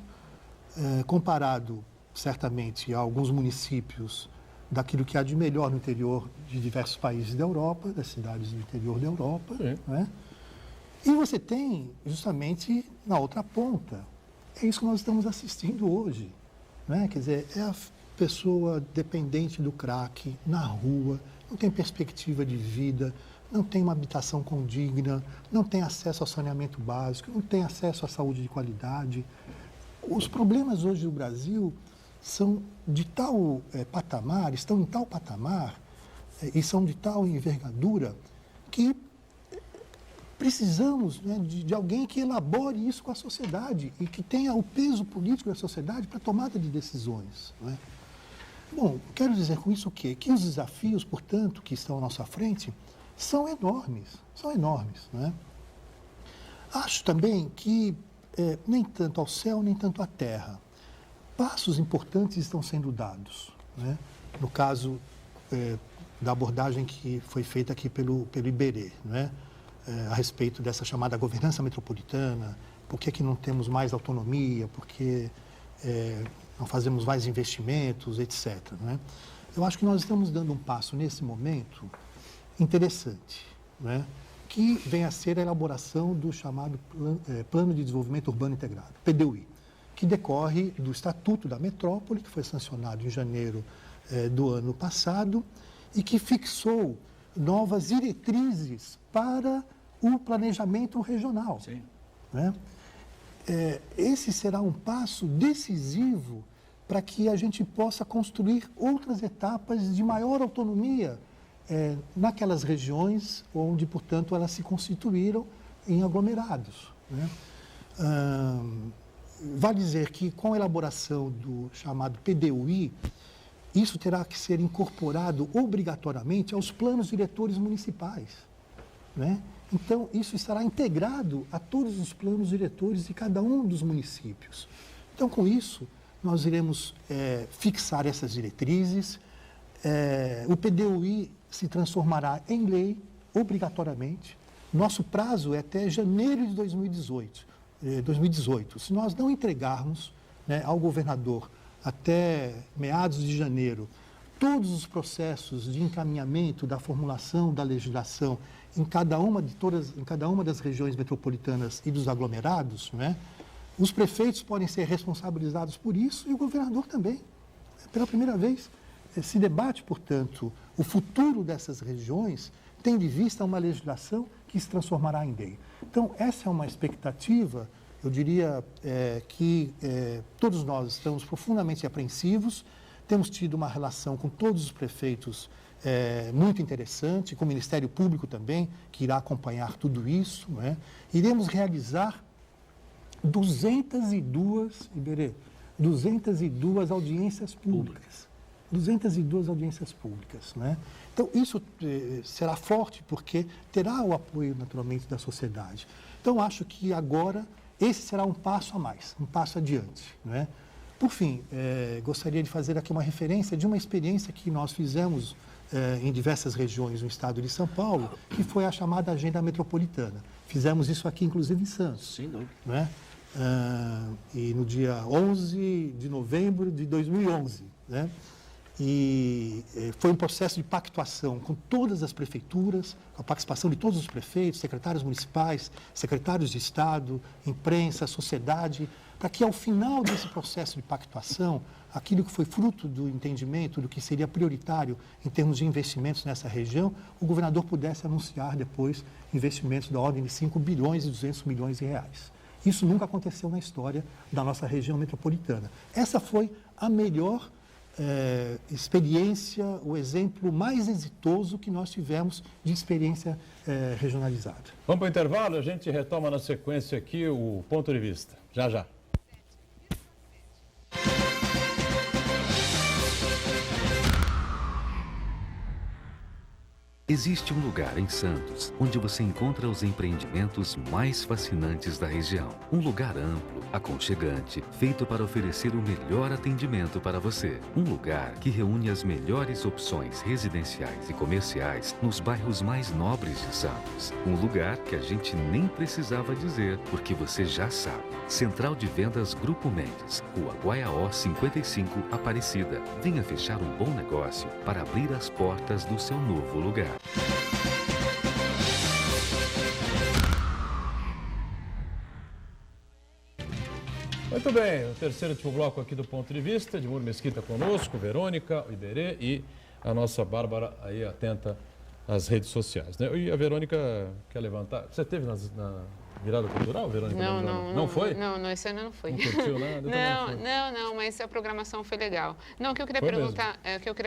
comparado, certamente, a alguns municípios daquilo que há de melhor no interior de diversos países da Europa, das cidades do interior da Europa, né? E você tem, justamente, na outra ponta, é isso que nós estamos assistindo hoje, né? Quer dizer, é a pessoa dependente do crack, na rua, não tem perspectiva de vida, não tem uma habitação condigna, não tem acesso ao saneamento básico, não tem acesso à saúde de qualidade. Os problemas hoje do Brasil são de tal patamar, estão em tal patamar e são de tal envergadura que precisamos, né, de alguém que elabore isso com a sociedade e que tenha o peso político da sociedade para a tomada de decisões, não é? Bom, quero dizer com isso o quê? Que os desafios, portanto, que estão à nossa frente são enormes, não é? Acho também que nem tanto ao céu, nem tanto à terra. Passos importantes estão sendo dados, né? No caso da abordagem que foi feita aqui pelo Iberê, né? A respeito dessa chamada governança metropolitana, por que não temos mais autonomia, por que não fazemos mais investimentos, etc. Né? Eu acho que nós estamos dando um passo nesse momento interessante, né? Que vem a ser a elaboração do chamado Plano de Desenvolvimento Urbano Integrado, PDUI, que decorre do Estatuto da Metrópole, que foi sancionado em janeiro do ano passado e que fixou novas diretrizes para o planejamento regional. Sim. Né? esse será um passo decisivo para que a gente possa construir outras etapas de maior autonomia naquelas regiões onde, portanto, elas se constituíram em aglomerados, né? Vale dizer que, com a elaboração do chamado PDUI, isso terá que ser incorporado obrigatoriamente aos planos diretores municipais, né? Então, isso estará integrado a todos os planos diretores de cada um dos municípios. Então, com isso, nós iremos fixar essas diretrizes. O PDUI se transformará em lei, obrigatoriamente. Nosso prazo é até janeiro de 2018. Se nós não entregarmos, né, ao governador até meados de janeiro todos os processos de encaminhamento da formulação da legislação em cada uma das regiões metropolitanas e dos aglomerados, né, os prefeitos podem ser responsabilizados por isso e o governador também. Pela primeira vez, se debate, portanto, o futuro dessas regiões, tendo em vista uma legislação que se transformará em lei. Então, essa é uma expectativa, eu diria que todos nós estamos profundamente apreensivos, temos tido uma relação com todos os prefeitos muito interessante, com o Ministério Público também, que irá acompanhar tudo isso, né? Iremos realizar 202 audiências públicas. 202 audiências públicas, né? Então, isso será forte porque terá o apoio, naturalmente, da sociedade. Então, acho que agora esse será um passo a mais, um passo adiante, né? Por fim, gostaria de fazer aqui uma referência de uma experiência que nós fizemos em diversas regiões do estado de São Paulo, que foi a chamada Agenda Metropolitana. Fizemos isso aqui, inclusive, em Santos. Sim, não. Né? E no dia 11 de novembro de 2011, né? E foi um processo de pactuação com todas as prefeituras, com a participação de todos os prefeitos, secretários municipais, secretários de Estado, imprensa, sociedade, para que ao final desse processo de pactuação, aquilo que foi fruto do entendimento do que seria prioritário em termos de investimentos nessa região, o governador pudesse anunciar depois investimentos da ordem de 5 bilhões e 200 milhões de reais. Isso nunca aconteceu na história da nossa região metropolitana. Essa foi a melhor experiência, o exemplo mais exitoso que nós tivemos de experiência regionalizada. Vamos para o intervalo, a gente retoma na sequência aqui o Ponto de Vista. Já, já. Existe um lugar em Santos onde você encontra os empreendimentos mais fascinantes da região. Um lugar amplo, aconchegante, feito para oferecer o melhor atendimento para você. Um lugar que reúne as melhores opções residenciais e comerciais nos bairros mais nobres de Santos. Um lugar que a gente nem precisava dizer, porque você já sabe. Central de Vendas Grupo Mendes, Rua Guaiaó 55, Aparecida. Venha fechar um bom negócio para abrir as portas do seu novo lugar. Muito bem, o terceiro e último bloco aqui do Ponto de Vista, Edmur Mesquita conosco, Verônica, o Iberê e a nossa Bárbara aí atenta às redes sociais, né? E a Verônica quer levantar. Você esteve na virada cultural, Verônica? Não foi? Não, esse ano não foi. Não curtiu nada? Não, mas a programação foi legal. Não, o que eu queria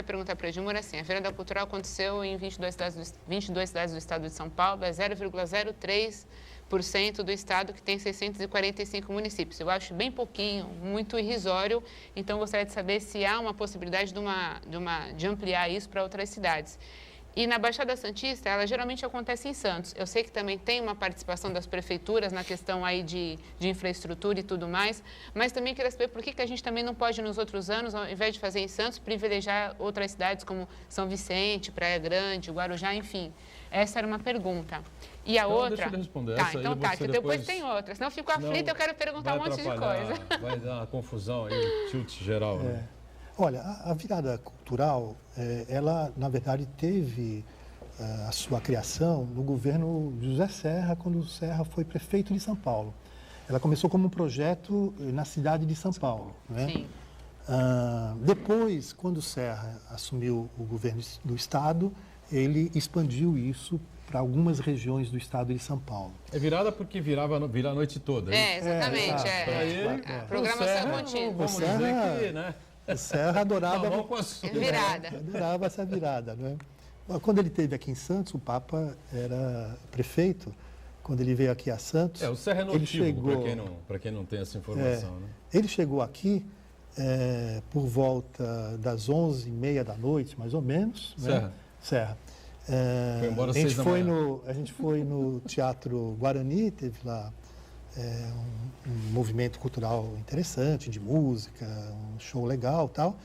perguntar para a Edmur é assim, a virada cultural aconteceu em 22 cidades do estado de São Paulo, é 0,03% do estado que tem 645 municípios. Eu acho bem pouquinho, muito irrisório, então gostaria de saber se há uma possibilidade de ampliar isso para outras cidades. E na Baixada Santista, ela geralmente acontece em Santos. Eu sei que também tem uma participação das prefeituras na questão aí de infraestrutura e tudo mais, mas também queria saber por que a gente também não pode, nos outros anos, ao invés de fazer em Santos, privilegiar outras cidades como São Vicente, Praia Grande, Guarujá, enfim. Essa era uma pergunta. E a outra... Deixa eu responder tá, essa então aí, tá, que depois tem outra. Senão eu fico aflita, eu quero perguntar um monte de coisa. Vai dar uma confusão aí, um tilt geral. Né? Olha, a virada cultural, ela, na verdade, teve a sua criação no governo de José Serra, quando o Serra foi prefeito de São Paulo. Ela começou como um projeto na cidade de São Paulo, né? Sim. Depois, quando o Serra assumiu o governo do estado, ele expandiu isso para algumas regiões do estado de São Paulo. É virada porque vira a noite toda. Exatamente. Programação contínua. Vamos dizer que, né? O Serra adorava, virada. Essa virada, né? Quando ele esteve aqui em Santos, o Papa era prefeito. Quando ele veio aqui a Santos... o Serra é notívago, para quem não tem essa informação. Né? Ele chegou aqui por volta das 11h30 da noite, mais ou menos. Serra. Foi embora às 6 da manhã. A gente foi no Teatro Guarani, teve lá um movimento cultural interessante, de música, um show legal e tal.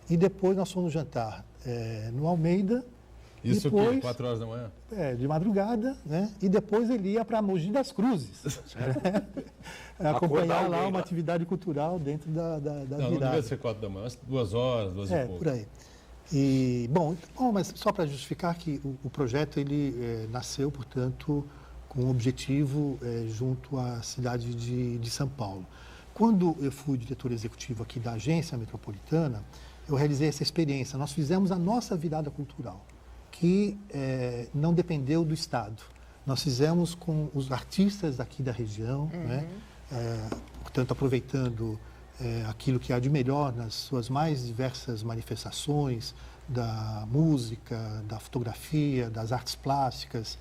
E depois nós fomos jantar no Almeida. Isso depois, o quê? 4 horas da manhã? De madrugada, né? E depois ele ia para Mogi das Cruzes. Acompanhar lá uma atividade cultural dentro da virada. Não devia ser 4 da manhã, 2 horas, 2 e pouco. Por aí. E, mas só para justificar que o projeto ele nasceu, portanto, com um objetivo junto à cidade de São Paulo. Quando eu fui diretor executivo aqui da Agência Metropolitana, eu realizei essa experiência. Nós fizemos a nossa virada cultural, que não dependeu do Estado. Nós fizemos com os artistas daqui da região, né? Portanto, aproveitando aquilo que há de melhor nas suas mais diversas manifestações, da música, da fotografia, das artes plásticas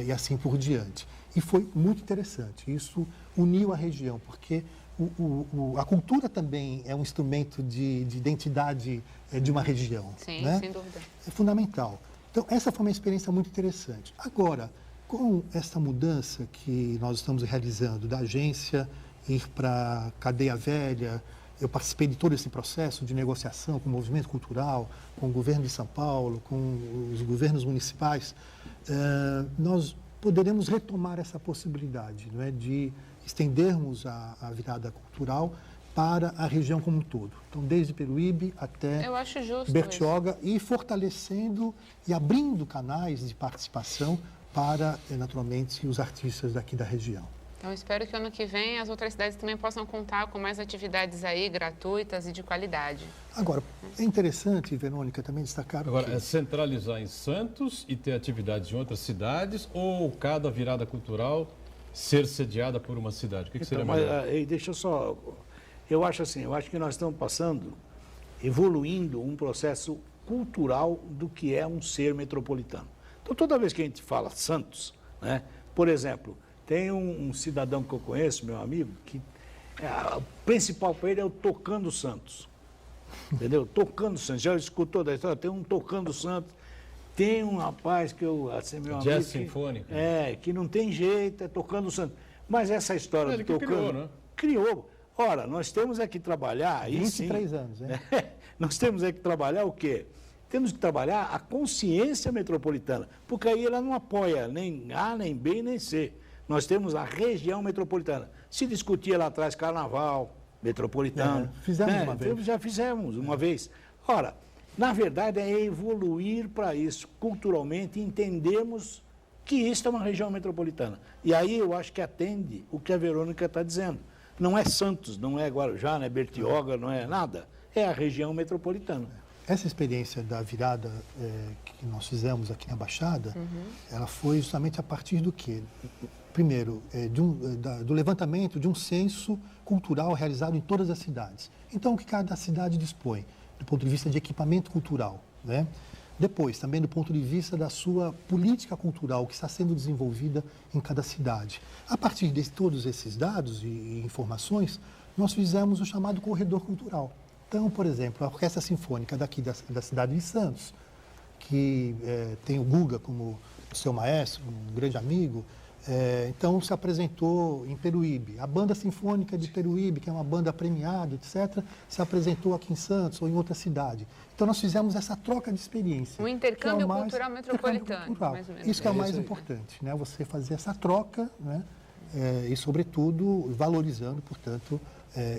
e assim por diante. E foi muito interessante. Isso uniu a região, porque a cultura também é um instrumento de identidade de uma região. Sim, né? sem dúvida. É fundamental. Então, essa foi uma experiência muito interessante. Agora, com essa mudança que nós estamos realizando da agência ir para a cadeia velha, eu participei de todo esse processo de negociação com o movimento cultural, com o governo de São Paulo, com os governos municipais, nós poderemos retomar essa possibilidade, não é, de estendermos a virada cultural para a região como um todo. Então, desde Peruíbe até Bertioga, e fortalecendo e abrindo canais de participação para, naturalmente, os artistas daqui da região. Então, espero que ano que vem as outras cidades também possam contar com mais atividades aí, gratuitas e de qualidade. Agora, é interessante, Verônica, também destacar... Agora, é centralizar em Santos e ter atividades em outras cidades, ou cada virada cultural ser sediada por uma cidade? O que seria melhor? Deixa eu só... Eu acho que nós estamos evoluindo um processo cultural do que é um ser metropolitano. Então, toda vez que a gente fala Santos, né, por exemplo... Tem um cidadão que eu conheço, meu amigo, que o principal para ele é o Tocando Santos. Entendeu? Tocando Santos. Já escutou da história? Tem um Tocando Santos. Tem um rapaz que eu... Assim, meu amigo, jazz sinfônico. Que não tem jeito, é Tocando Santos. Mas essa história do Tocando... Criou, né? Criou. Ora, nós temos é que trabalhar... 23 anos, né? Nós temos é que trabalhar o quê? Temos que trabalhar a consciência metropolitana. Porque aí ela não apoia nem A, nem B, nem C. Nós temos a região metropolitana. Se discutia lá atrás carnaval metropolitano. Fizemos uma vez. Já fizemos uma vez. Ora, na verdade é evoluir para isso culturalmente, entendermos que isso é uma região metropolitana. E aí eu acho que atende o que a Verônica está dizendo. Não é Santos, não é Guarujá, não é Bertioga, não é nada. É a região metropolitana. Essa experiência da virada que nós fizemos aqui na Baixada, ela foi justamente a partir do quê? Primeiro, do levantamento de um censo cultural realizado em todas as cidades. Então, o que cada cidade dispõe, do ponto de vista de equipamento cultural, né? Depois, também do ponto de vista da sua política cultural, que está sendo desenvolvida em cada cidade. A partir de todos esses dados e informações, nós fizemos o chamado corredor cultural. Então, por exemplo, a Orquestra Sinfônica daqui da cidade de Santos, que tem o Guga como seu maestro, um grande amigo, então se apresentou em Peruíbe. A Banda Sinfônica de Peruíbe, que é uma banda premiada, etc., se apresentou aqui em Santos ou em outra cidade. Então nós fizemos essa troca de experiência. Um intercâmbio cultural metropolitano, mais ou menos. Isso que é o mais importante, né? Você fazer essa troca, né? E, sobretudo, valorizando, portanto,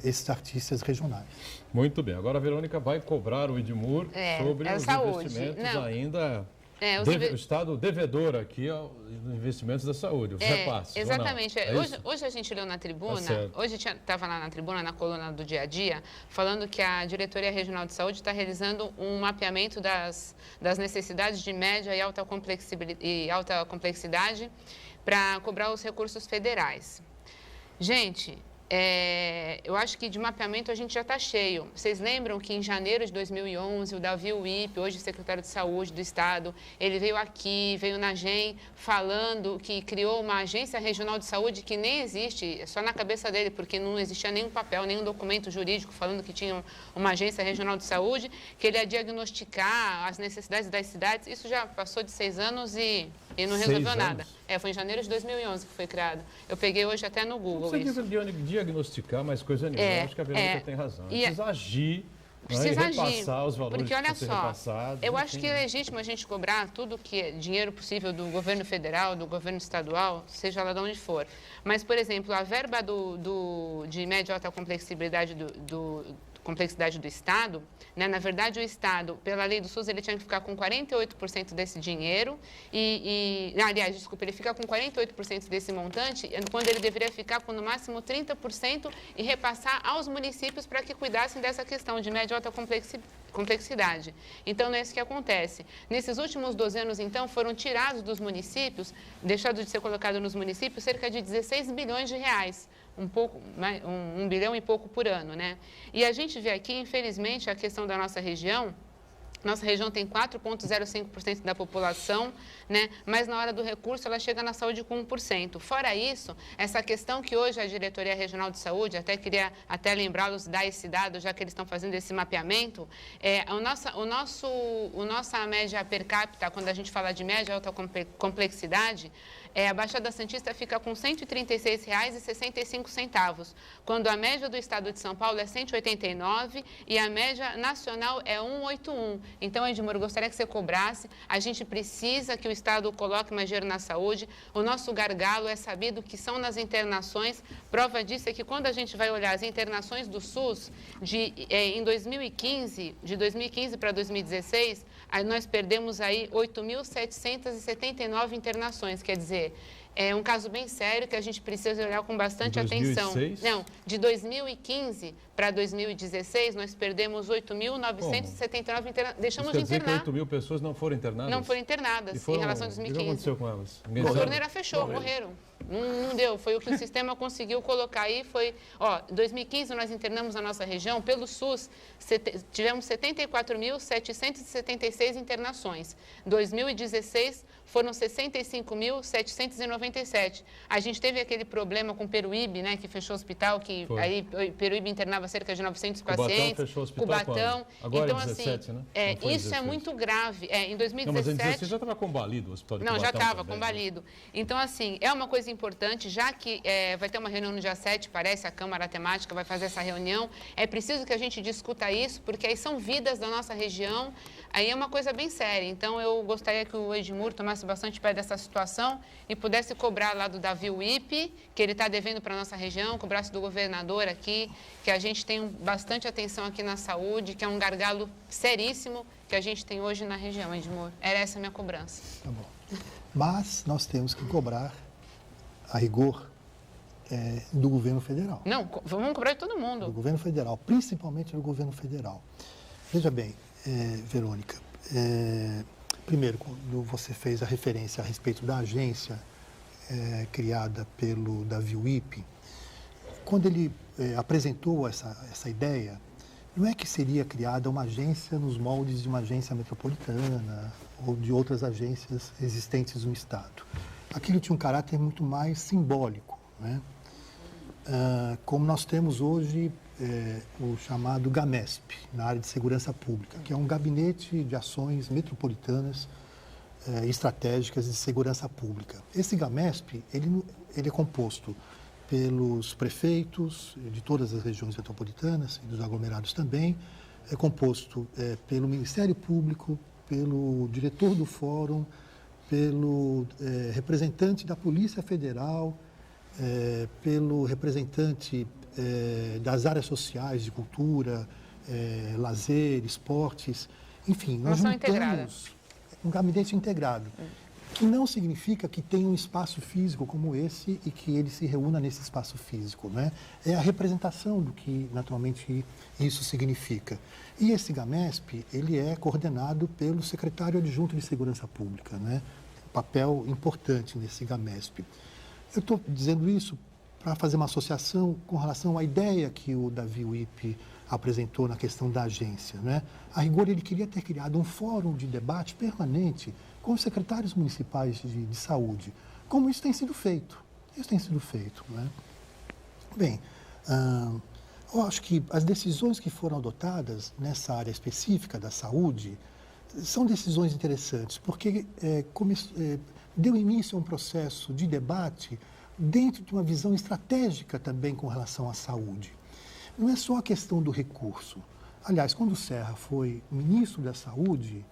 esses artistas regionais. Muito bem. Agora a Verônica vai cobrar o Edmur sobre os investimentos ainda... O Estado devedor aqui aos investimentos da saúde, os repasses. Exatamente. Hoje a gente leu na tribuna, hoje estava lá na tribuna, na coluna do Dia a Dia, falando que a Diretoria Regional de Saúde está realizando um mapeamento das necessidades de média e alta complexidade para cobrar os recursos federais. Gente, eu acho que de mapeamento a gente já está cheio. Vocês lembram que em janeiro de 2011, o Davi Uip, hoje secretário de Saúde do Estado, ele veio aqui, veio na GEM, falando que criou uma agência regional de saúde que nem existe, só na cabeça dele, porque não existia nenhum papel, nenhum documento jurídico falando que tinha uma agência regional de saúde, que ele ia diagnosticar as necessidades das cidades. Isso já passou de 6 anos e não resolveu nada. Foi em janeiro de 2011 que foi criado. Eu peguei hoje até no Google isso. Diagnosticar mais coisa nenhuma. Eu acho que a Verônica tem razão. Precisa agir. Precisa repassar os valores porque, olha que só, repassados. Eu acho que é legítimo a gente cobrar tudo que é dinheiro possível do governo federal, do governo estadual, seja lá de onde for. Mas, por exemplo, a verba de média e alta complexidade complexidade do Estado, né? Na verdade, o Estado, pela lei do SUS, ele tinha que ficar com 48% desse dinheiro aliás, desculpa, ele fica com 48% desse montante, quando ele deveria ficar com, no máximo, 30% e repassar aos municípios para que cuidassem dessa questão de média e alta complexidade. Então, não é isso que acontece. Nesses últimos 12 anos, então, foram tirados dos municípios, deixados de ser colocado nos municípios, cerca de 16 bilhões de reais. Um bilhão e pouco por ano, né? E a gente vê aqui, infelizmente, a questão da nossa região. Nossa região tem 4,05% da população, né? Mas na hora do recurso ela chega na saúde com 1%. Fora isso, essa questão que hoje a Diretoria Regional de Saúde, queria lembrá-los, dar esse dado, já que eles estão fazendo esse mapeamento, nossa média per capita, quando a gente fala de média e alta complexidade, a Baixada Santista fica com R$ 136,65, quando a média do Estado de São Paulo é 189 e a média nacional é 181. Então, Edmur, eu gostaria que você cobrasse. A gente precisa que o Estado coloque mais dinheiro na saúde. O nosso gargalo é sabido que são nas internações. Prova disso é que quando a gente vai olhar as internações do SUS, em 2015, de 2015 para 2016, nós perdemos aí 8.779 internações, quer dizer, é um caso bem sério que a gente precisa olhar com bastante atenção. Não, de 2015 para 2016, nós perdemos 8.979 internações. Deixamos de internar. Quer dizer que 8.000 pessoas não foram internadas? Não foram internadas em relação a 2015. O que aconteceu com elas? A torneira fechou, morreram. Não deu, foi o que o sistema conseguiu colocar aí, em 2015 nós internamos na nossa região, pelo SUS, tivemos 74.776 internações. 2016 foram 65.797. A gente teve aquele problema com o Peruíbe, né, que fechou o hospital, que aí Peruíbe internava cerca de 900 pacientes. Cubatão fechou o hospital. Cubatão. Agora então, em 17, né? Isso é muito grave. Em 2017... Não, mas em 2016 já estava combalido o hospital de Cubatão. Não, já estava combalido. Então, assim, é uma coisa importante, já que vai ter uma reunião no dia 7, parece, a Câmara Temática vai fazer essa reunião, é preciso que a gente discuta isso, porque aí são vidas da nossa região, aí é uma coisa bem séria. Então, eu gostaria que o Edmur tomasse bastante pé dessa situação e pudesse cobrar lá do Davi Uip, que ele está devendo para a nossa região, cobrasse do governador aqui, que a gente tem bastante atenção aqui na saúde, que é um gargalo seríssimo que a gente tem hoje na região, Edmur. Era essa a minha cobrança. Tá bom. Mas nós temos que cobrar a rigor do governo federal. Não, vamos cobrar de todo mundo. Do governo federal, principalmente do governo federal. Veja bem, Verônica, primeiro, quando você fez a referência a respeito da agência criada pelo Davi Uip, quando ele apresentou essa ideia, não é que seria criada uma agência nos moldes de uma agência metropolitana ou de outras agências existentes no Estado. Aquilo tinha um caráter muito mais simbólico, né? Como nós temos hoje o chamado GAMESP, na área de segurança pública, que é um gabinete de ações metropolitanas estratégicas de segurança pública. Esse GAMESP, ele é composto pelos prefeitos de todas as regiões metropolitanas e dos aglomerados também, é composto pelo Ministério Público, pelo diretor do fórum, pelo representante da Polícia Federal, pelo representante das áreas sociais, de cultura, lazer, esportes, enfim, nós juntamos um gabinete integrado, que não significa que tenha um espaço físico como esse e que ele se reúna nesse espaço físico, né? É a representação do que, naturalmente, isso significa. E esse GAMESP, ele é coordenado pelo secretário adjunto de Segurança Pública, né? Papel importante nesse GAMESP. Eu estou dizendo isso para fazer uma associação com relação à ideia que o Davi Wip apresentou na questão da agência, né? A rigor, ele queria ter criado um fórum de debate permanente com os secretários municipais de saúde, como isso tem sido feito. Isso tem sido feito, né? Bem, eu acho que as decisões que foram adotadas nessa área específica da saúde são decisões interessantes, porque deu início a um processo de debate dentro de uma visão estratégica também com relação à saúde. Não é só a questão do recurso. Aliás, quando o Serra foi ministro da Saúde,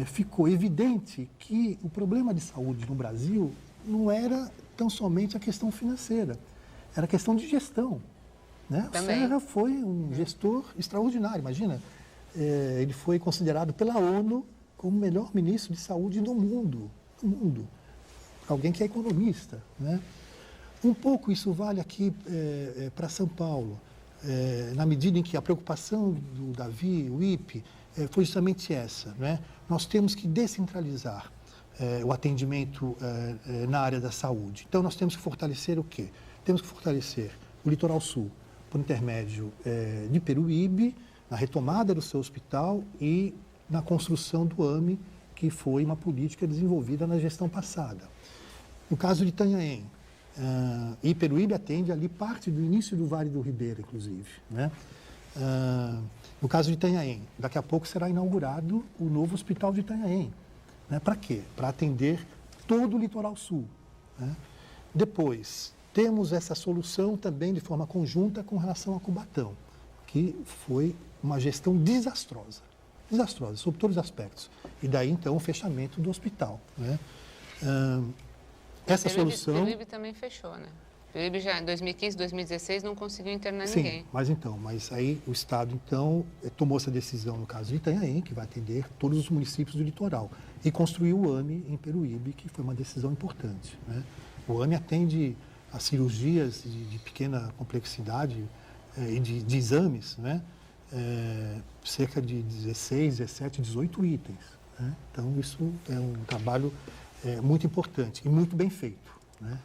ficou evidente que o problema de saúde no Brasil não era tão somente a questão financeira, era a questão de gestão, né? O Serra foi um gestor extraordinário, imagina, ele foi considerado pela ONU como o melhor ministro de saúde do mundo, alguém que é economista, né? Um pouco isso vale aqui para São Paulo, na medida em que a preocupação do Davi Wip foi justamente essa, né? Nós temos que descentralizar o atendimento na área da saúde. Então, nós temos que fortalecer o quê? Temos que fortalecer o Litoral Sul, por intermédio de Peruíbe, na retomada do seu hospital e na construção do AME, que foi uma política desenvolvida na gestão passada. No caso de Itanhaém, e Peruíbe atende ali parte do início do Vale do Ribeira, inclusive, né? No caso de Itanhaém, daqui a pouco será inaugurado o novo hospital de Itanhaém. Né? Para quê? Para atender todo o litoral sul, né? Depois, temos essa solução também de forma conjunta com relação a Cubatão, que foi uma gestão desastrosa, sob todos os aspectos. E daí, então, o fechamento do hospital, né? Essa solução... Peruíbe também fechou, né? Peruíbe já em 2015, 2016 não conseguiu internar ninguém. Sim, mas aí o Estado, então, tomou essa decisão no caso de Itanhaém, que vai atender todos os municípios do litoral, e construiu o AME em Peruíbe, que foi uma decisão importante, né? O AME atende a cirurgias de pequena complexidade e de exames, né? Cerca de 16, 17, 18 itens, né? Então, isso é um trabalho muito importante e muito bem feito. Né?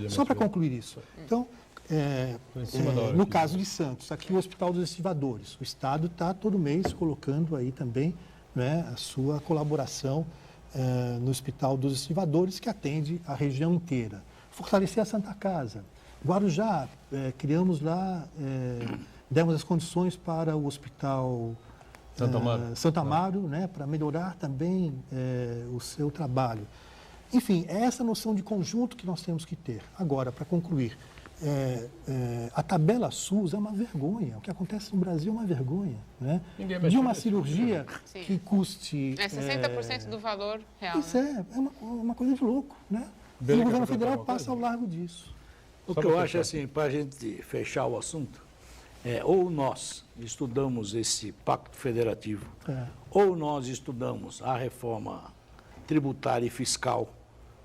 Só para concluir isso. Então, no caso de Santos, aqui o Hospital dos Estivadores, o Estado está todo mês colocando aí também, né, a sua colaboração no Hospital dos Estivadores, que atende a região inteira. Fortalecer a Santa Casa. Guarujá, criamos lá, demos as condições para o Hospital Santa Amaro, né, para melhorar também o seu trabalho. Enfim, é essa noção de conjunto que nós temos que ter. Agora, para concluir, a tabela SUS é uma vergonha. O que acontece no Brasil é uma vergonha, né? De uma cirurgia que custe... 60% do valor real. Isso é uma coisa de louco, né? E o governo federal passa ao largo disso. O que eu acho, assim, para a gente fechar o assunto, ou nós estudamos esse pacto federativo, ou nós estudamos a reforma tributária e fiscal,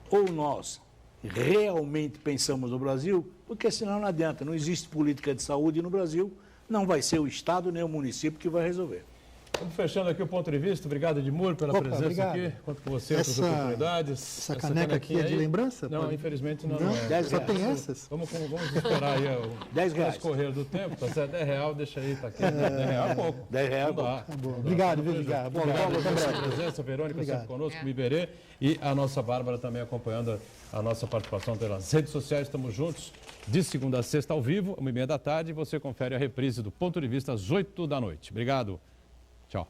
ou nós realmente pensamos no Brasil, porque senão não adianta, não existe política de saúde no Brasil, não vai ser o Estado nem o município que vai resolver. Estamos fechando aqui o ponto de vista. Obrigado, Edmur, pela presença aqui. Conto com você, outras oportunidades. Essa caneca aqui é de lembrança? Não, infelizmente não é. Só tem essas? Vamos esperar aí o escorrer do tempo, tá certo? R$10, deixa aí, tá aqui. R$10 é pouco. R$10 é pouco. Tá bom. Obrigado, Edgar. Obrigado pela sua presença, Verônica, sempre conosco, o Iberê, e a nossa Bárbara também acompanhando a nossa participação pelas redes sociais. Estamos juntos de segunda a sexta ao vivo, 1h30 da tarde, e você confere a reprise do Ponto de Vista às 8 da noite. Obrigado. Tchau.